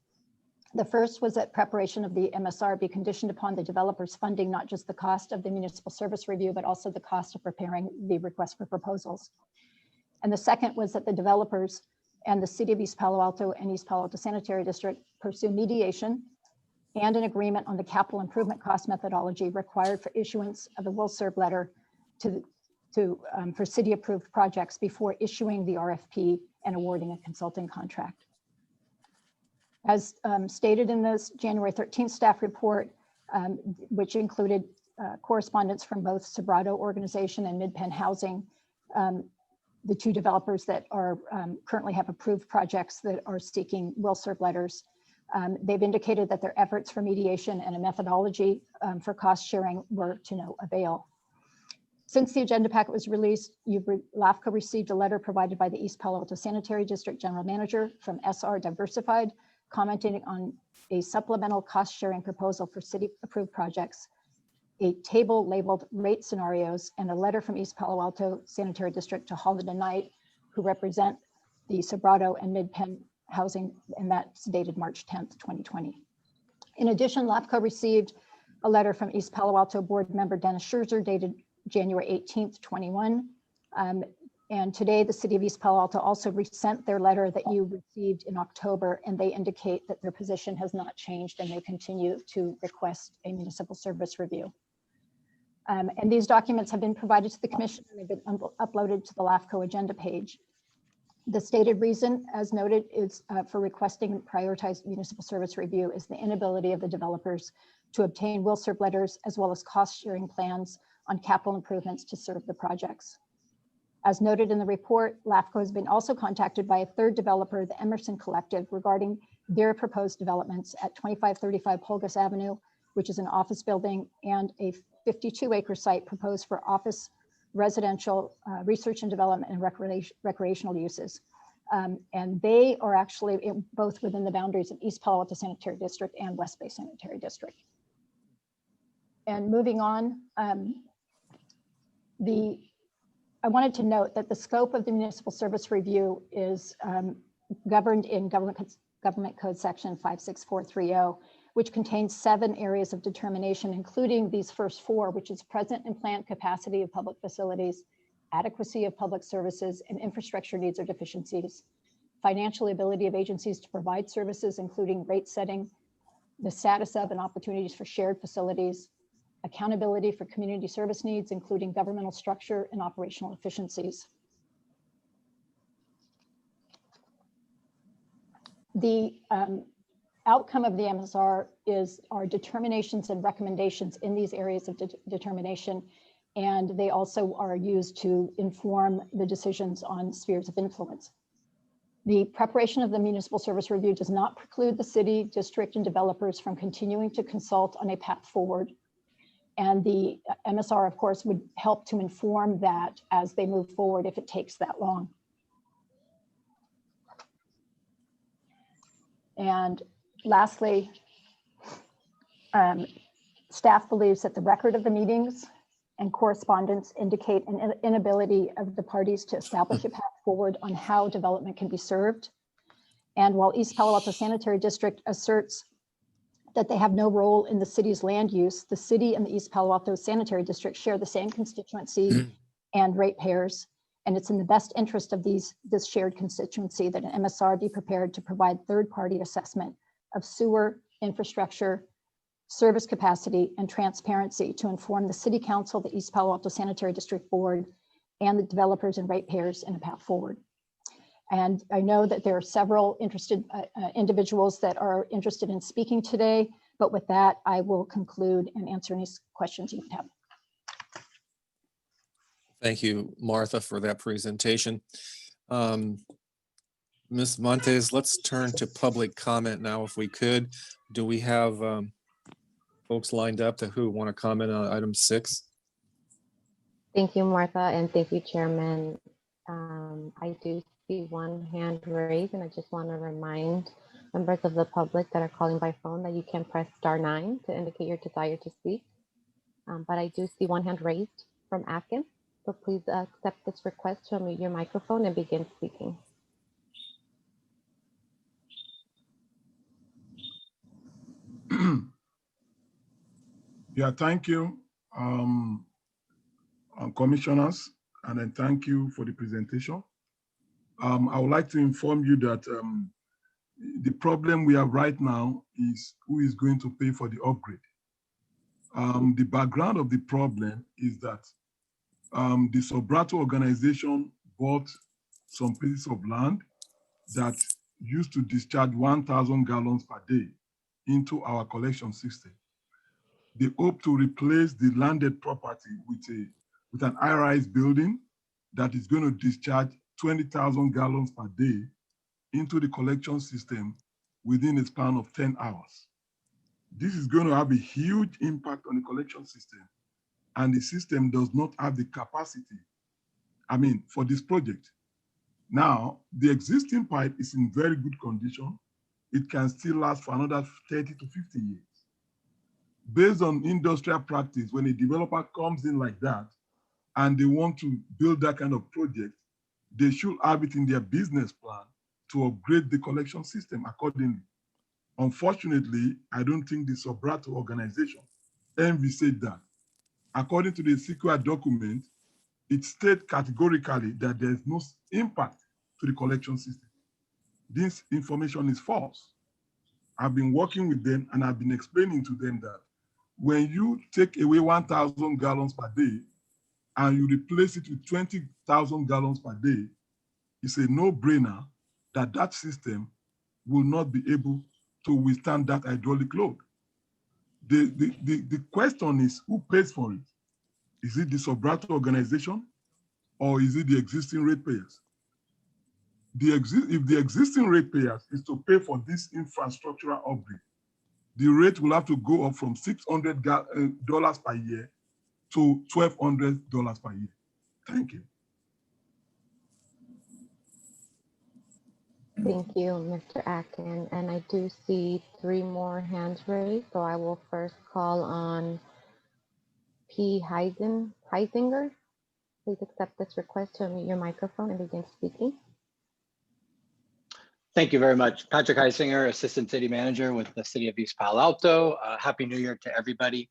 The first was that preparation of the MSR be conditioned upon the developers funding not just the cost of the municipal service review, but also the cost of preparing the request for proposals. And the second was that the developers and the City of East Palo Alto and East Palo Alto Sanitary District pursue mediation and an agreement on the capital improvement cost methodology required for issuance of a will serve letter for city approved projects before issuing the RFP and awarding a consulting contract. As stated in this January 13th staff report, which included correspondence from both Sobrato Organization and Mid-Penn Housing, the two developers that are currently have approved projects that are seeking will serve letters. They've indicated that their efforts for mediation and a methodology for cost sharing were to no avail. Since the agenda packet was released, LAFCo received a letter provided by the East Palo Alto Sanitary District General Manager from SR Diversified, commenting on a supplemental cost sharing proposal for city approved projects, a table labeled rate scenarios, and a letter from East Palo Alto Sanitary District to Holland and Knight, who represent the Sobrato and Mid-Penn Housing, and that's dated March 10th, 2020. In addition, LAFCo received a letter from East Palo Alto board member Dennis Scherzer dated January 18th, 21. And today the City of East Palo Alto also resent their letter that you received in October, and they indicate that their position has not changed and they continue to request a municipal service review. And these documents have been provided to the commission and they've been uploaded to the LAFCo agenda page. The stated reason, as noted, is for requesting prioritized municipal service review is the inability of the developers to obtain will serve letters as well as cost sharing plans on capital improvements to serve the projects. As noted in the report, LAFCo has been also contacted by a third developer, the Emerson Collective, regarding their proposed developments at 2535 Polgus Avenue, which is an office building, and a 52-acre site proposed for office, residential, research and development, and recreational uses. And they are actually both within the boundaries of East Palo Alto Sanitary District and West Bay Sanitary District. And moving on, I wanted to note that the scope of the municipal service review is governed in Government Code Section 56430, which contains 7 areas of determination, including these first 4, which is present and plant capacity of public facilities, adequacy of public services, and infrastructure needs or deficiencies, financial ability of agencies to provide services, including rate setting, the status of and opportunities for shared facilities, accountability for community service needs, including governmental structure and operational efficiencies. The outcome of the MSR are determinations and recommendations in these areas of determination, and they also are used to inform the decisions on spheres of influence. The preparation of the municipal service review does not preclude the city, district, and developers from continuing to consult on a path forward. And the MSR, of course, would help to inform that as they move forward if it takes that long. And lastly, staff believes that the record of the meetings and correspondence indicate an inability of the parties to establish a path forward on how development can be served. And while East Palo Alto Sanitary District asserts that they have no role in the city's land use, the city and the East Palo Alto Sanitary District share the same constituency and ratepayers. And it's in the best interest of this shared constituency that an MSR be prepared to provide third-party assessment of sewer infrastructure, service capacity, and transparency to inform the City Council, the East Palo Alto Sanitary District Board, and the developers and ratepayers in a path forward. And I know that there are several interested individuals that are interested in speaking today, but with that, I will conclude and answer any questions you have. Thank you, Martha, for that presentation. Ms. Montes, let's turn to public comment now, if we could. Do we have folks lined up who want to comment on item 6? Thank you, Martha, and thank you, Chairman. I do see one hand raised, and I just want to remind members of the public that are calling by phone that you can press *9 to indicate your desire to speak. But I do see one hand raised from Atkins, so please accept this request to unmute your microphone and begin speaking. Yeah, thank you, commissioners, and then thank you for the presentation. I would like to inform you that the problem we have right now is who is going to pay for the upgrade. The background of the problem is that the Sobrato organization bought some pieces of land that used to discharge 1,000 gallons per day into our collection system. They hope to replace the landed property with an high-rise building that is going to discharge 20,000 gallons per day into the collection system within a span of 10 hours. This is going to have a huge impact on the collection system, and the system does not have the capacity, for this project. Now, the existing pipe is in very good condition. It can still last for another 30 to 50 years. Based on industrial practice, when a developer comes in like that and they want to build that kind of project, they should have it in their business plan to upgrade the collection system accordingly. Unfortunately, I don't think the Sobrato organization envisaged that. According to the CQR document, it states categorically that there is no impact to the collection system. This information is false. I've been working with them and I've been explaining to them that when you take away 1,000 gallons per day and you replace it with 20,000 gallons per day, it's a no-brainer that that system will not be able to withstand that hydraulic load. The question is, who pays for it? Is it the Sobrato organization or is it the existing ratepayers? If the existing ratepayers is to pay for this infrastructural upgrade, the rate will have to go up from $600 per year to $1,200 per year. Thank you. Thank you, Mr. Atkin. And I do see 3 more hands raised, so I will first call on P. Heisinger. Please accept this request to unmute your microphone and begin speaking. Thank you very much. Patrick Heisinger, Assistant City Manager with the City of East Palo Alto. Happy New Year to everybody.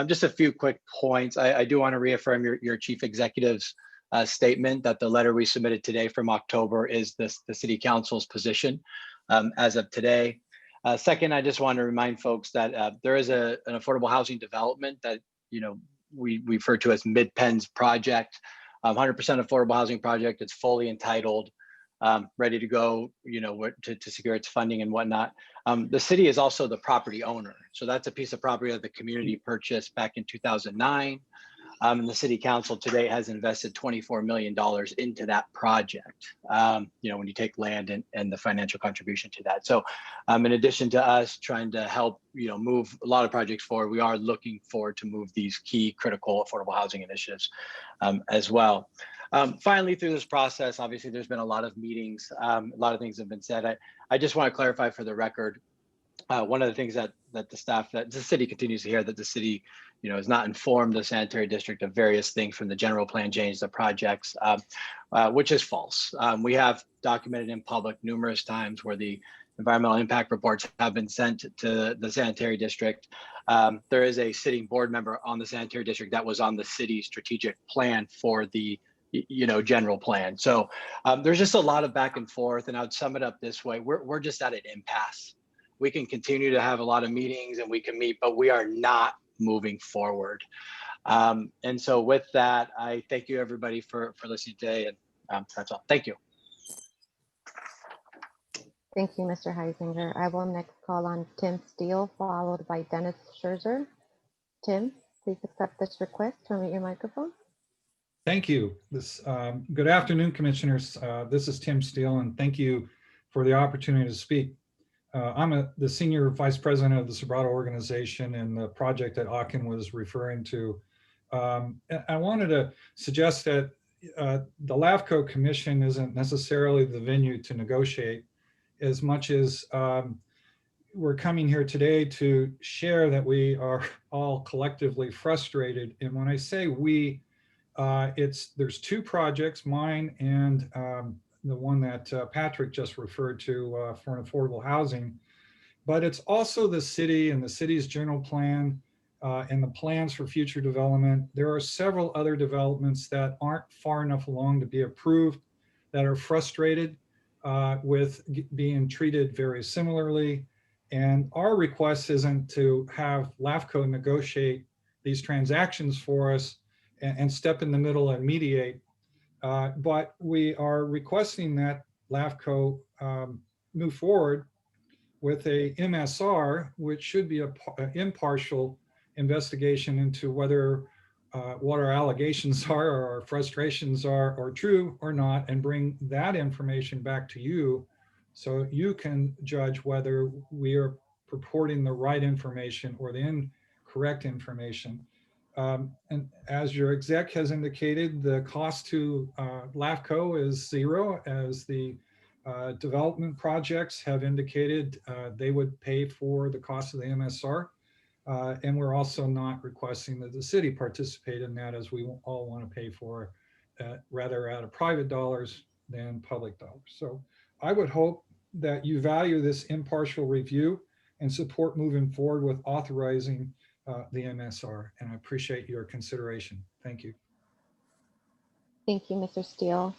Just a few quick points. I do want to reaffirm your Chief Executive's statement that the letter we submitted today from October is the City Council's position as of today. Second, I just want to remind folks that there is an affordable housing development that we refer to as Mid-Penn's project, 100% affordable housing project. It's fully entitled, ready to go, to secure its funding and whatnot. The city is also the property owner. So that's a piece of property that the community purchased back in 2009. And the city council today has invested $24 million into that project. When you take land and the financial contribution to that. So in addition to us trying to help, move a lot of projects forward, we are looking forward to move these key critical affordable housing initiatives as well. Finally, through this process, obviously there's been a lot of meetings, a lot of things have been said. I just want to clarify for the record, one of the things that the city continues to hear, that the city, has not informed the sanitary district of various things from the general plan change, the projects, which is false. We have documented in public numerous times where the environmental impact reports have been sent to the sanitary district. There is a sitting board member on the sanitary district that was on the city's strategic plan for the general plan. So there's just a lot of back and forth, and I would sum it up this way. We're just at an impasse. We can continue to have a lot of meetings and we can meet, but we are not moving forward. And so with that, I thank you everybody for listening today, and that's all. Thank you. Thank you, Mr. Heisinger. I will next call on Tim Steele, followed by Dennis Scherzer. Tim, please accept this request to unmute your microphone. Thank you. Good afternoon, commissioners. This is Tim Steele, and thank you for the opportunity to speak. I'm the senior vice president of the Sobrato organization and the project that Akin was referring to. I wanted to suggest that the LAFCo Commission isn't necessarily the venue to negotiate, as much as we're coming here today to share that we are all collectively frustrated. And when I say we, there's two projects, mine and the one that Patrick just referred to for an affordable housing, but it's also the city and the city's general plan and the plans for future development. There are several other developments that aren't far enough along to be approved, that are frustrated with being treated very similarly. And our request isn't to have LAFCo negotiate these transactions for us and step in the middle and mediate. But we are requesting that LAFCO move forward with a MSR, which should be an impartial investigation into whether what our allegations are or our frustrations are true or not, and bring that information back to you so you can judge whether we are purporting the right information or the incorrect information. And as your exec has indicated, the cost to LAFCO is zero, as the development projects have indicated they would pay for the cost of the MSR. And we're also not requesting that the city participate in that, as we all want to pay for rather out of private dollars than public dollars. So I would hope that you value this impartial review and support moving forward with authorizing the MSR, and I appreciate your consideration. Thank you. Thank you, Mr. Steele.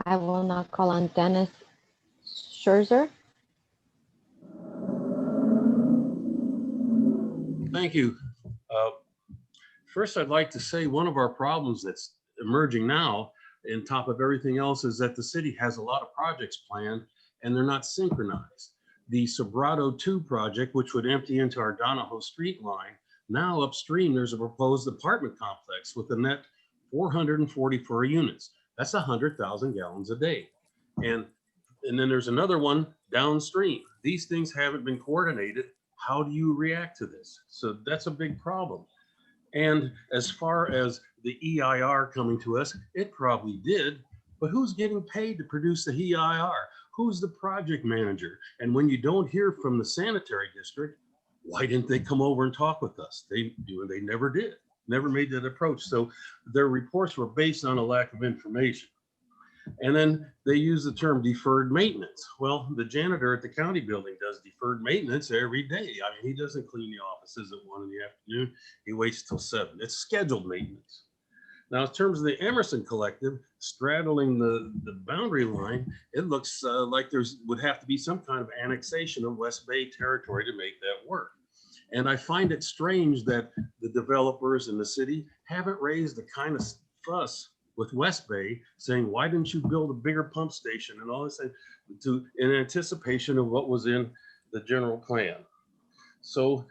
I will now call on Dennis Scherzer. Thank you. First, I'd like to say one of our problems that's emerging now, on top of everything else, is that the city has a lot of projects planned and they're not synchronized. The Sobrato 2 project, which would empty into our Donahoe Street line, now upstream there's a proposed apartment complex with a net 444 units. That's 100,000 gallons a day. And then there's another one downstream. These things haven't been coordinated. How do you react to this? So that's a big problem. And as far as the EIR coming to us, it probably did, but who's getting paid to produce the EIR? Who's the project manager? And when you don't hear from the sanitary district, why didn't they come over and talk with us? They never did, never made that approach. So their reports were based on a lack of information. And then they use the term deferred maintenance. Well, the janitor at the county building does deferred maintenance every day. I mean, he doesn't clean the offices at 1 in the afternoon. He waits till 7. It's scheduled maintenance. Now, in terms of the Emerson Collective, straddling the boundary line, it looks like would have to be some kind of annexation of West Bay territory to make that work. And I find it strange that the developers in the city haven't raised the kind of fuss with West Bay, saying, why didn't you build a bigger pump station and all this in anticipation of what was in the general plan. So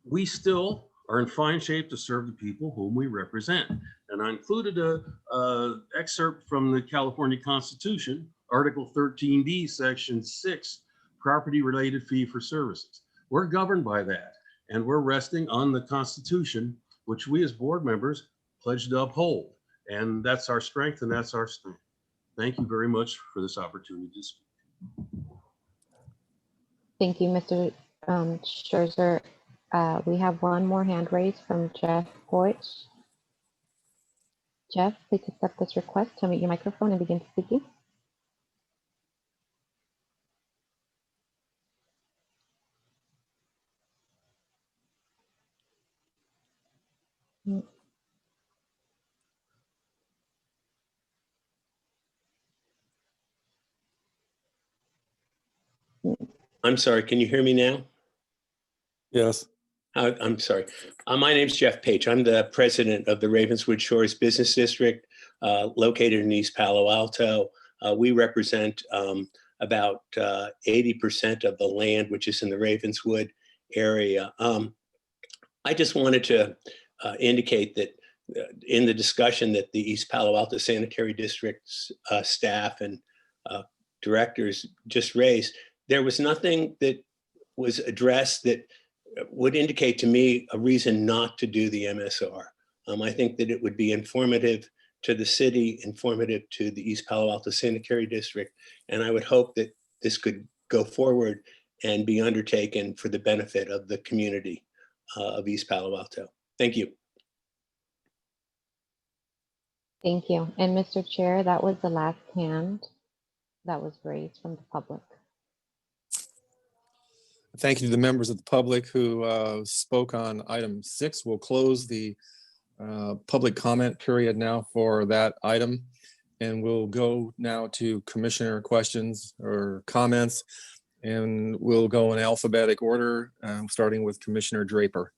we still are in fine shape to serve the people whom we represent. And I included a excerpt from the California Constitution, Article 13D, Section 6, property-related fee for services. We're governed by that, and we're resting on the Constitution, which we as board members pledge to uphold. And that's our strength, and that's our strength. Thank you very much for this opportunity to speak. Thank you, Mr. Scherzer. We have one more hand raised from Jeff Hoyt. Jeff, please accept this request to unmute your microphone and begin speaking. I'm sorry, can you hear me now? Yes. I'm sorry. My name's Jeff Page. I'm the president of the Ravenswood Shores Business District, located in East Palo Alto. We represent about 80% of the land which is in the Ravenswood area. I just wanted to indicate that in the discussion that the East Palo Alto Sanitary District's staff and directors just raised, there was nothing that was addressed that would indicate to me a reason not to do the MSR. I think that it would be informative to the city, informative to the East Palo Alto Sanitary District, and I would hope that this could go forward and be undertaken for the benefit of the community of East Palo Alto. Thank you. Thank you. And Mr. Chair, that was the last hand that was raised from the public. Thank you to the members of the public who spoke on item 6. We'll close the public comment period now for that item. And we'll go now to commissioner questions or comments. And we'll go in alphabetic order, starting with Commissioner Draper.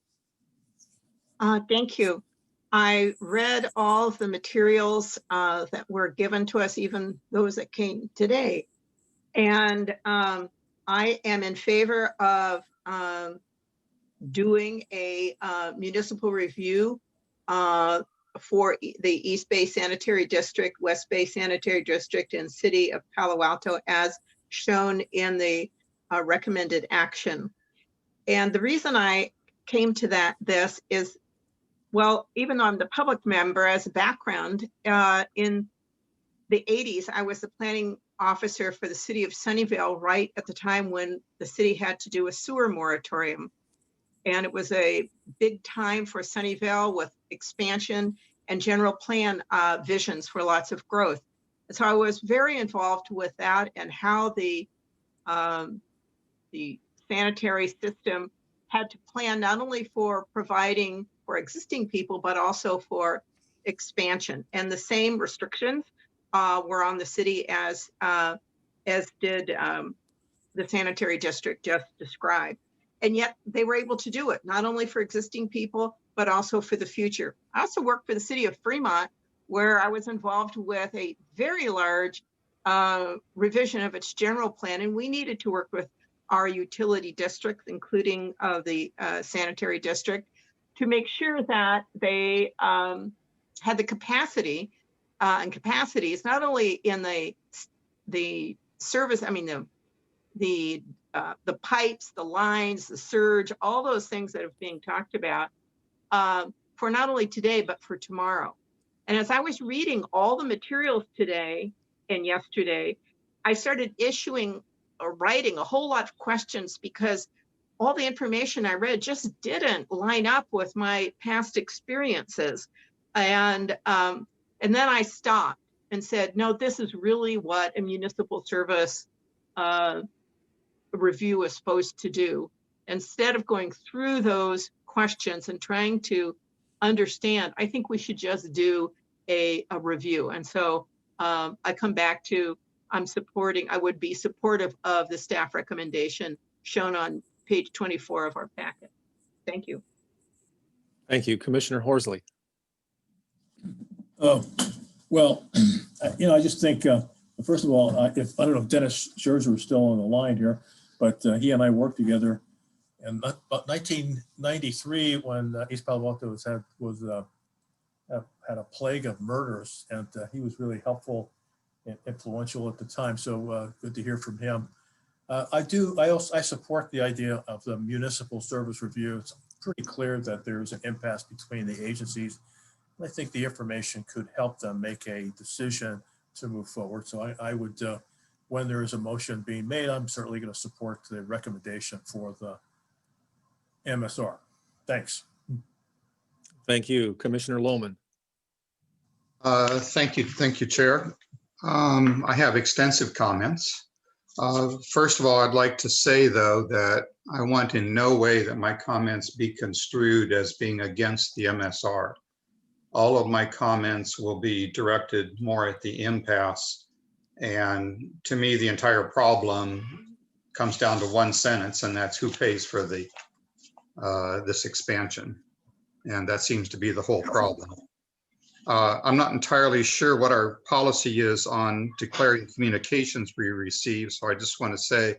Thank you. I read all of the materials that were given to us, even those that came today. And I am in favor of doing a municipal review for the East Bay Sanitary District, West Bay Sanitary District, and City of Palo Alto as shown in the recommended action. And the reason I came to this is, well, even though I'm the public member, as a background, in the 80s, I was the planning officer for the city of Sunnyvale right at the time when the city had to do a sewer moratorium. And it was a big time for Sunnyvale with expansion and general plan visions for lots of growth. And so I was very involved with that and how the sanitary system had to plan not only for providing for existing people, but also for expansion. And the same restrictions were on the city as did the sanitary district just described. And yet they were able to do it, not only for existing people, but also for the future. I also worked for the city of Fremont, where I was involved with a very large revision of its general plan. And we needed to work with our utility districts, including the sanitary district, to make sure that they had the capacity and capacities, not only in the service, I mean, the pipes, the lines, the surge, all those things that are being talked about for not only today, but for tomorrow. And as I was reading all the materials today and yesterday, I started issuing or writing a whole lot of questions because all the information I read just didn't line up with my past experiences. And then I stopped and said, no, this is really what a municipal service review is supposed to do. Instead of going through those questions and trying to understand, I think we should just do a review. And so I come back to, I would be supportive of the staff recommendation shown on page 24 of our packet. Thank you. Thank you. Commissioner Horsley. Well, I just think, first of all, I don't know if Dennis Scherzer is still on the line here, but he and I worked together in 1993, when East Palo Alto had a plague of murders, and he was really helpful and influential at the time. So good to hear from him. I support the idea of the municipal service review. It's pretty clear that there's an impasse between the agencies. I think the information could help them make a decision to move forward. So I would, when there is a motion being made, I'm certainly going to support the recommendation for the MSR. Thanks. Thank you, Commissioner Lohman. Thank you, Chair. I have extensive comments. First of all, I'd like to say, though, that I want in no way that my comments be construed as being against the MSR. All of my comments will be directed more at the impasse. And to me, the entire problem comes down to one sentence, and that's who pays for this expansion. And that seems to be the whole problem. I'm not entirely sure what our policy is on declaring communications we receive. So I just want to say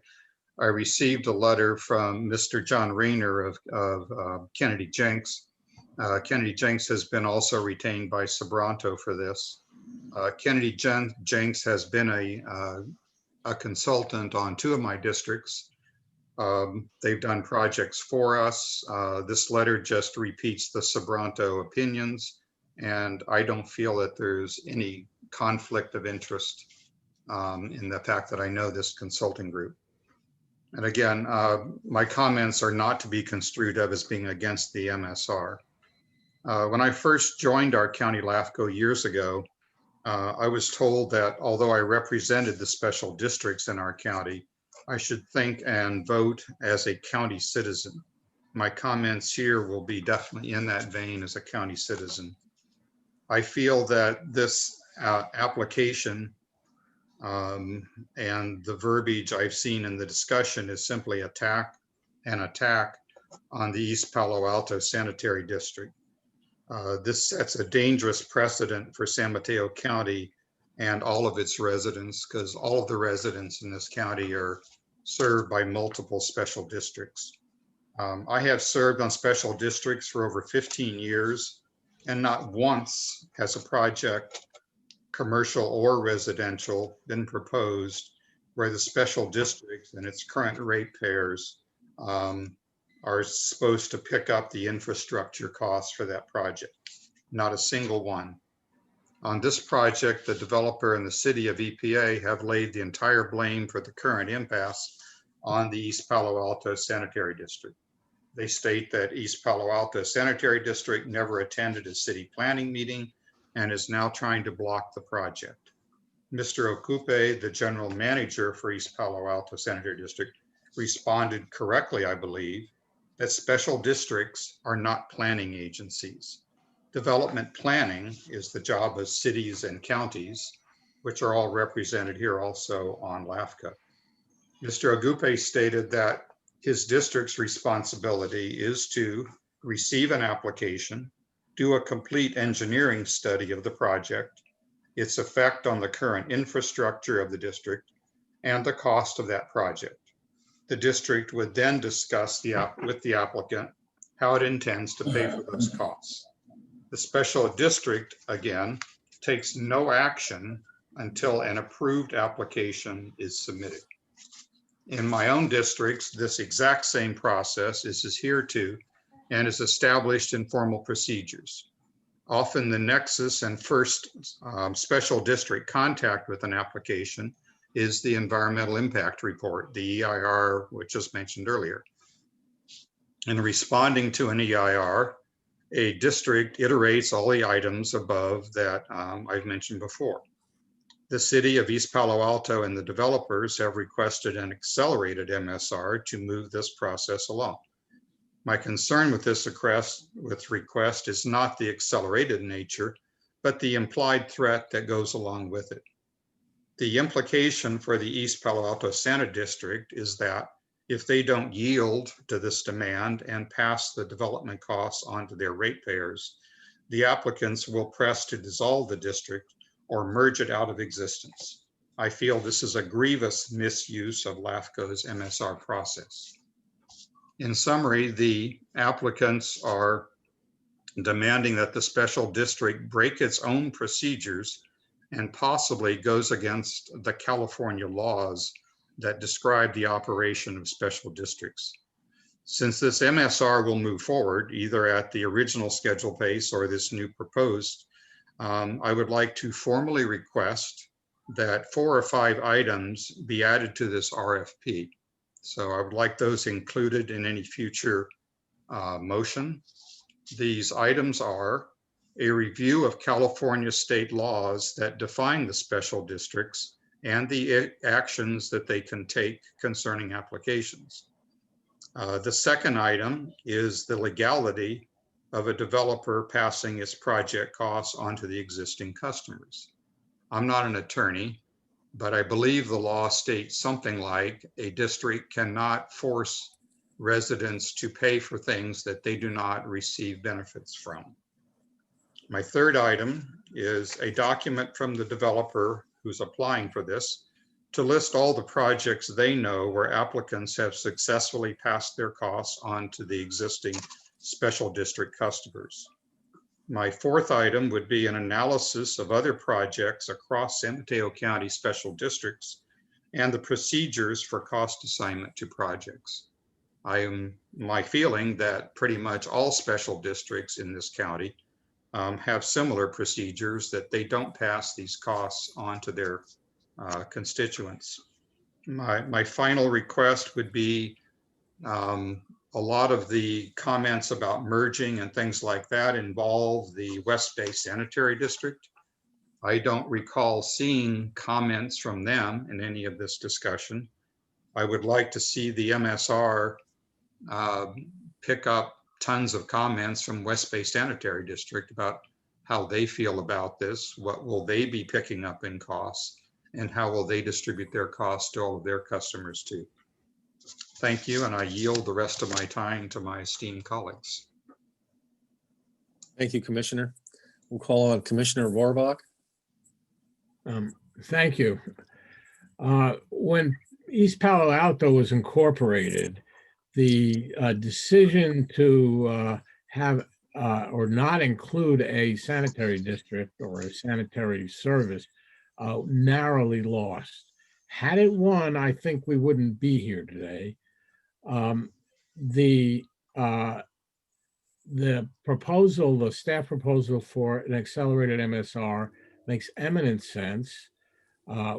I received a letter from Mr. John Rayner of Kennedy Jenks. Kennedy Jenks has been also retained by Sobranto for this. Kennedy Jenks has been a consultant on 2 of my districts. They've done projects for us. This letter just repeats the Sobranto opinions, and I don't feel that there's any conflict of interest in the fact that I know this consulting group. And again, my comments are not to be construed of as being against the MSR. When I first joined our county LAFCo years ago, I was told that although I represented the special districts in our county, I should think and vote as a county citizen. My comments here will be definitely in that vein as a county citizen. I feel that this application and the verbiage I've seen in the discussion is simply an attack on the East Palo Alto Sanitary District. This sets a dangerous precedent for San Mateo County and all of its residents, because all of the residents in this county are served by multiple special districts. I have served on special districts for over 15 years, and not once has a project, commercial or residential, been proposed where the special districts and its current ratepayers are supposed to pick up the infrastructure costs for that project. Not a single one. On this project, the developer and the city of EPA have laid the entire blame for the current impasse on the East Palo Alto Sanitary District. They state that East Palo Alto Sanitary District never attended a city planning meeting and is now trying to block the project. Mr. Okupe, the general manager for East Palo Alto Sanitary District, responded correctly, I believe, that special districts are not planning agencies. Development planning is the job of cities and counties, which are all represented here also on LAFCo. Mr. Okupe stated that his district's responsibility is to receive an application, do a complete engineering study of the project, its effect on the current infrastructure of the district, and the cost of that project. The district would then discuss with the applicant how it intends to pay for those costs. The special district, again, takes no action until an approved application is submitted. In my own districts, this exact same process is adhered to and is established in formal procedures. Often the nexus and first special district contact with an application is the environmental impact report, the EIR, which was mentioned earlier. In responding to an EIR, a district iterates all the items above that I've mentioned before. The city of East Palo Alto and the developers have requested an accelerated MSR to move this process along. My concern with this request is not the accelerated nature, but the implied threat that goes along with it. The implication for the East Palo Alto Sanitary District is that if they don't yield to this demand and pass the development costs onto their ratepayers, the applicants will press to dissolve the district or merge it out of existence. I feel this is a grievous misuse of LAFCo's MSR process. In summary, the applicants are demanding that the special district break its own procedures and possibly goes against the California laws that describe the operation of special districts. Since this MSR will move forward either at the original schedule pace or this new proposed, I would like to formally request that 4 or 5 items be added to this RFP. So I would like those included in any future motion. These items are a review of California state laws that define the special districts and the actions that they can take concerning applications. The second item is the legality of a developer passing its project costs onto the existing customers. I'm not an attorney, but I believe the law states something like a district cannot force residents to pay for things that they do not receive benefits from. My third item is a document from the developer who's applying for this to list all the projects they know where applicants have successfully passed their costs on to the existing special district customers. My fourth item would be an analysis of other projects across San Mateo County special districts and the procedures for cost assignment to projects. My feeling that pretty much all special districts in this county have similar procedures that they don't pass these costs on to their constituents. My final request would be a lot of the comments about merging and things like that involve the West Bay Sanitary District. I don't recall seeing comments from them in any of this discussion. I would like to see the MSR pick up tons of comments from West Bay Sanitary District about how they feel about this, what will they be picking up in costs, and how will they distribute their costs to all of their customers too. Thank you, and I yield the rest of my time to my esteemed colleagues. Thank you, Commissioner. We'll call on Commissioner Warbach. Thank you. When East Palo Alto was incorporated, the decision to have or not include a sanitary district or a sanitary service narrowly lost. Had it won, I think we wouldn't be here today. The proposal, the staff proposal for an accelerated MSR makes eminent sense.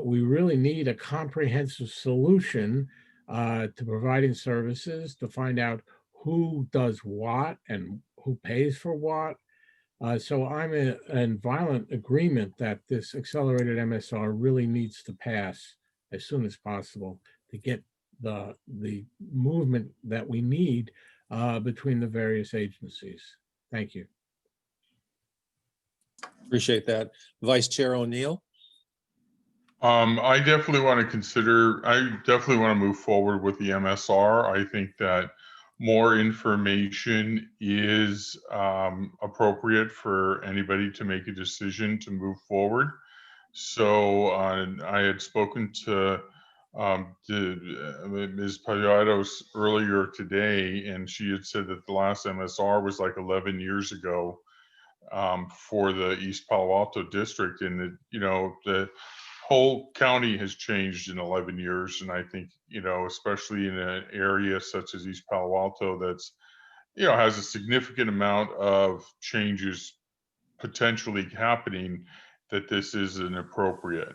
We really need a comprehensive solution to providing services, to find out who does what and who pays for what. So I'm in violent agreement that this accelerated MSR really needs to pass as soon as possible to get the movement that we need between the various agencies. Thank you. Appreciate that. Vice Chair O'Neill. I definitely want to move forward with the MSR. I think that more information is appropriate for anybody to make a decision to move forward. So I had spoken to Ms. Pallados earlier today, and she had said that the last MSR was like 11 years ago for the East Palo Alto district, and the whole county has changed in 11 years. And I think, especially in an area such as East Palo Alto that's, has a significant amount of changes potentially happening, that this is inappropriate.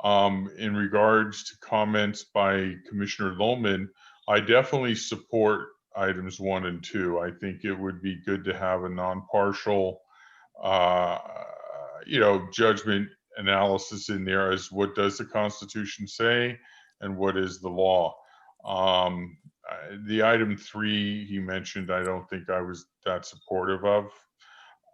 In regards to comments by Commissioner Lohman, I definitely support items 1 and 2. I think it would be good to have a non-partial, judgment analysis in there as what does the Constitution say and what is the law. The item 3 he mentioned, I don't think I was that supportive of.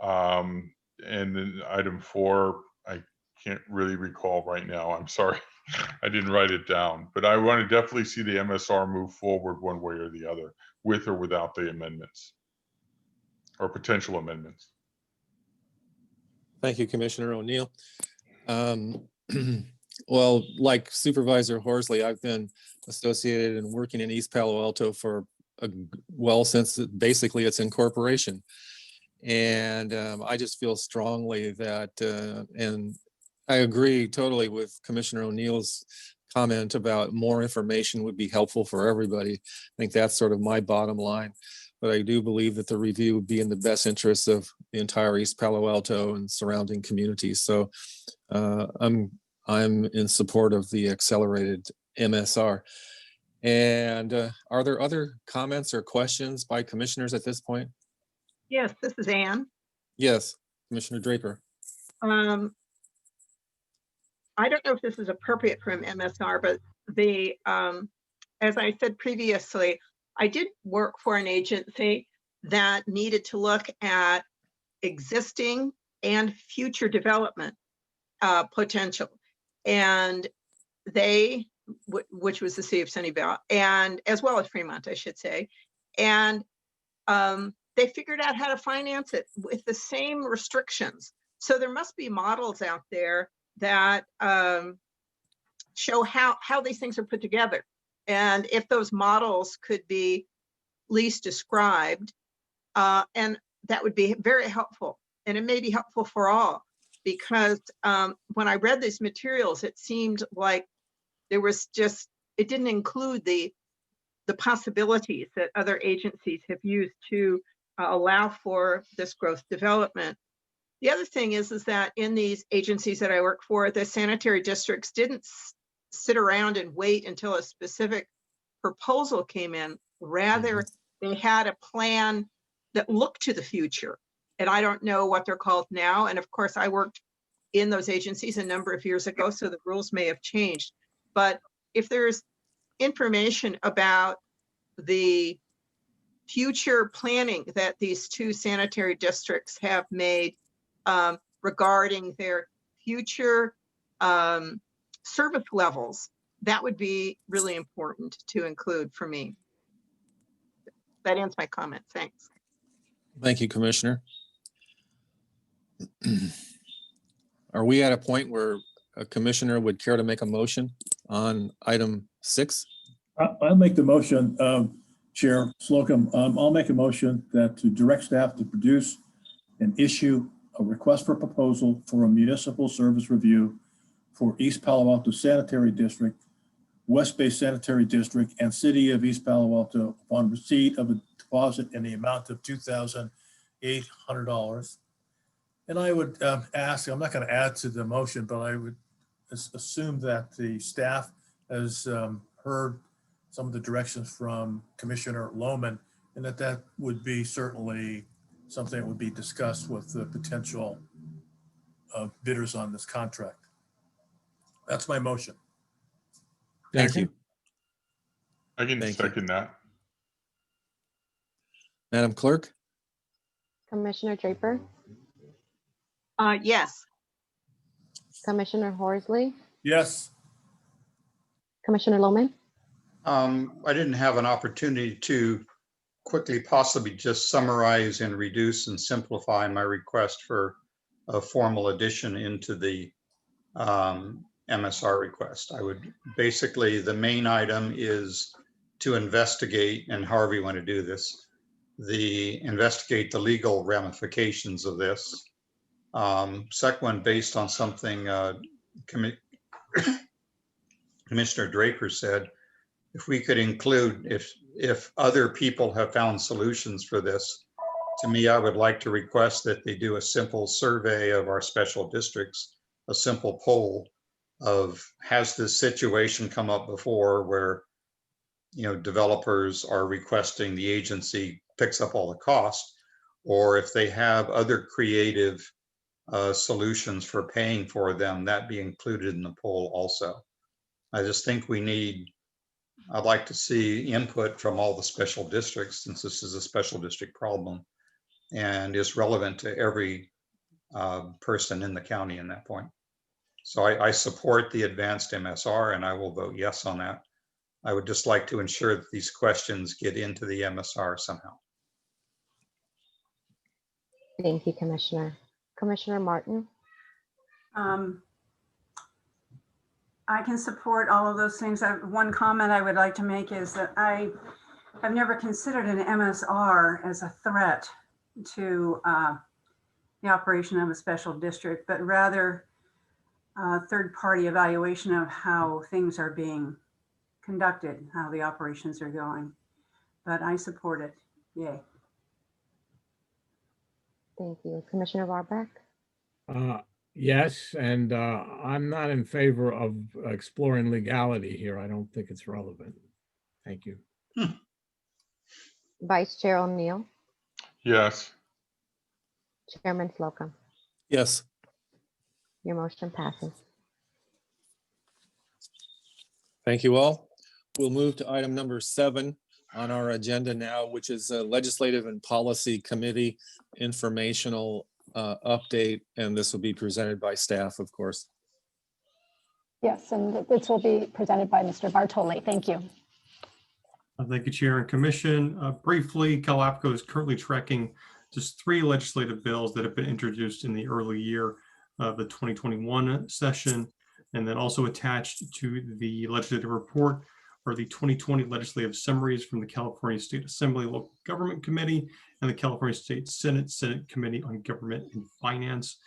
And then item 4, I can't really recall right now. I'm sorry. I didn't write it down, but I want to definitely see the MSR move forward one way or the other, with or without the amendments or potential amendments. Thank you, Commissioner O'Neill. Well, like Supervisor Horsley, I've been associated and working in East Palo Alto for well, since basically it's incorporation. And I just feel strongly that, and I agree totally with Commissioner O'Neill's comment about more information would be helpful for everybody. I think that's sort of my bottom line. But I do believe that the review would be in the best interest of the entire East Palo Alto and surrounding communities. So I'm in support of the accelerated MSR. And are there other comments or questions by commissioners at this point? Yes, this is Ann. Yes, Commissioner Draper. I don't know if this is appropriate for an MSR, but the as I said previously, I did work for an agency that needed to look at existing and future development potential, and they, which was the city of Sunnyvale, and as well as Fremont, I should say, and they figured out how to finance it with the same restrictions. So there must be models out there that show how these things are put together. And if those models could be least described, and that would be very helpful. And it may be helpful for all, because when I read these materials, it seemed like there was just, it didn't include the possibilities that other agencies have used to allow for this growth development. The other thing is that in these agencies that I work for, the sanitary districts didn't sit around and wait until a specific proposal came in. Rather, they had a plan that looked to the future. And I don't know what they're called now. And of course, I worked in those agencies a number of years ago, so the rules may have changed. But if there's information about the future planning that these two sanitary districts have made regarding their future service levels, that would be really important to include for me. That ends my comment. Thanks. Thank you, Commissioner. Are we at a point where a commissioner would care to make a motion on item 6? I'll make the motion, Chair Slocum. I'll make a motion that to direct staff to produce and issue a request for proposal for a municipal service review for East Palo Alto Sanitary District, West Bay Sanitary District, and City of East Palo Alto upon receipt of a deposit in the amount of $2,800. And I would ask, I'm not going to add to the motion, but I would assume that the staff has heard some of the directions from Commissioner Lohman, and that would be certainly something that would be discussed with the potential bidders on this contract. That's my motion. Thank you. I can second that. Madam Clerk? Commissioner Draper, Yes. Commissioner Horsley, Yes. Commissioner Lohman. I didn't have an opportunity to quickly possibly just summarize and reduce and simplify my request for a formal addition into the MSR request. I would basically, the main item is to investigate, and however you want to do this, investigate the legal ramifications of this. Second one, based on something Commissioner Draper said, if we could include, if other people have found solutions for this, to me, I would like to request that they do a simple survey of our special districts, a simple poll of, has this situation come up before where, developers are requesting the agency picks up all the cost, or if they have other creative solutions for paying for them, that be included in the poll also. I just think I'd like to see input from all the special districts, since this is a special district problem and is relevant to every person in the county in that point. So I support the advanced MSR, and I will vote yes on that. I would just like to ensure that these questions get into the MSR somehow. Thank you, Commissioner. Commissioner Martin. I can support all of those things. One comment I would like to make is that I I've never considered an MSR as a threat to the operation of a special district, but rather third-party evaluation of how things are being conducted, how the operations are going. But I support it. Yay. Thank you. Commissioner Warbeck? Yes, and I'm not in favor of exploring legality here. I don't think it's relevant. Thank you. Vice Chair O'Neill? Yes. Chairman Slocum? Yes. Your motion passes. Thank you all. We'll move to item number 7 on our agenda now, which is a Legislative and Policy Committee informational update, and this will be presented by staff, of course. Yes, and this will be presented by Mr. Bartoli. Thank you. Thank you, Chair and Commission. Briefly, LAFCo is currently tracking just 3 legislative bills that have been introduced in the early year of the 2021 session, and then also attached to the legislative report are the 2020 legislative summaries from the California State Assembly Local Government Committee and the California State Senate Committee on Government and Finance.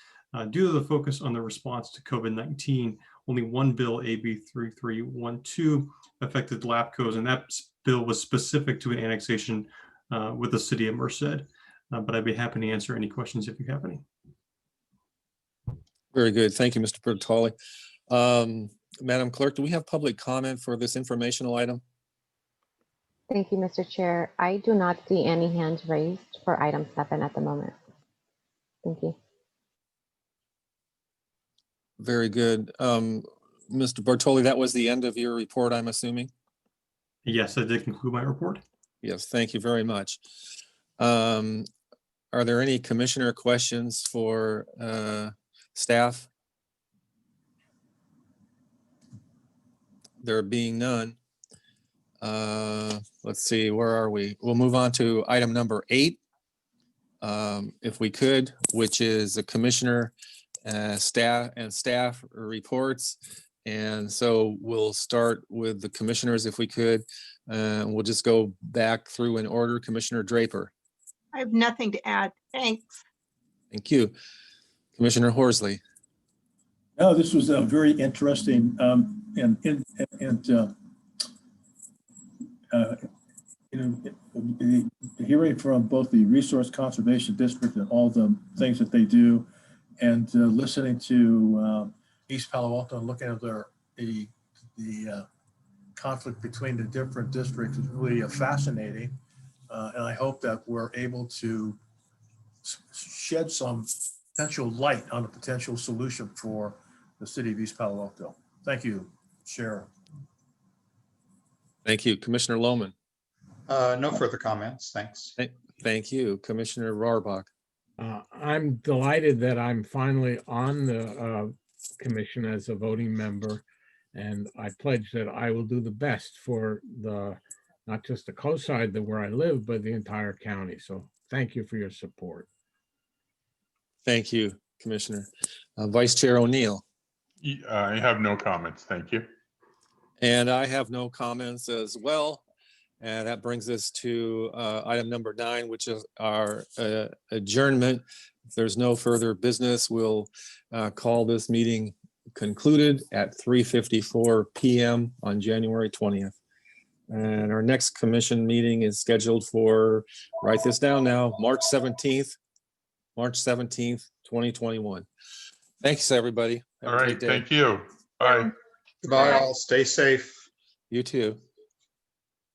Due to the focus on the response to COVID-19, only one bill, AB 3312, affected LAFCOs, and that bill was specific to an annexation with the city of Merced. But I'd be happy to answer any questions if you have any. Very good. Thank you, Mr. Bertoli. Madam Clerk, do we have public comment for this informational item? Thank you, Mr. Chair. I do not see any hands raised for item 7 at the moment. Thank you. Very good. Mr. Bartoli, that was the end of your report, I'm assuming? Yes, I did conclude my report. Yes, thank you very much. Are there any commissioner questions for staff? There being none. Let's see, where are we? We'll move on to item number 8, if we could, which is the commissioner staff reports. And so we'll start with the commissioners if we could. We'll just go back through in order. Commissioner Draper. I have nothing to add. Thanks. Thank you. Commissioner Horsley. No, this was a very interesting hearing from both the Resource Conservation District and all the things that they do, and listening to East Palo Alto and looking at the conflict between the different districts is really fascinating. And I hope that we're able to shed some potential light on a potential solution for the city of East Palo Alto. Thank you, Chair. Thank you. Commissioner Lohman. No further comments. Thanks. Thank you. Commissioner Rohrbach. I'm delighted that I'm finally on the commission as a voting member, and I pledge that I will do the best for not just the coast side where I live, but the entire county. So thank you for your support. Thank you, Commissioner. Vice Chair O'Neill. I have no comments. Thank you. And I have no comments as well. And that brings us to item number 9, which is our adjournment. If there's no further business, we'll call this meeting concluded at 3:54 p.m. on January 20th. And our next commission meeting is scheduled for, write this down now, March 17th, 2021. Thanks, everybody. Have All a right. great day. Thank you. Bye. Goodbye, all. Stay safe. You too.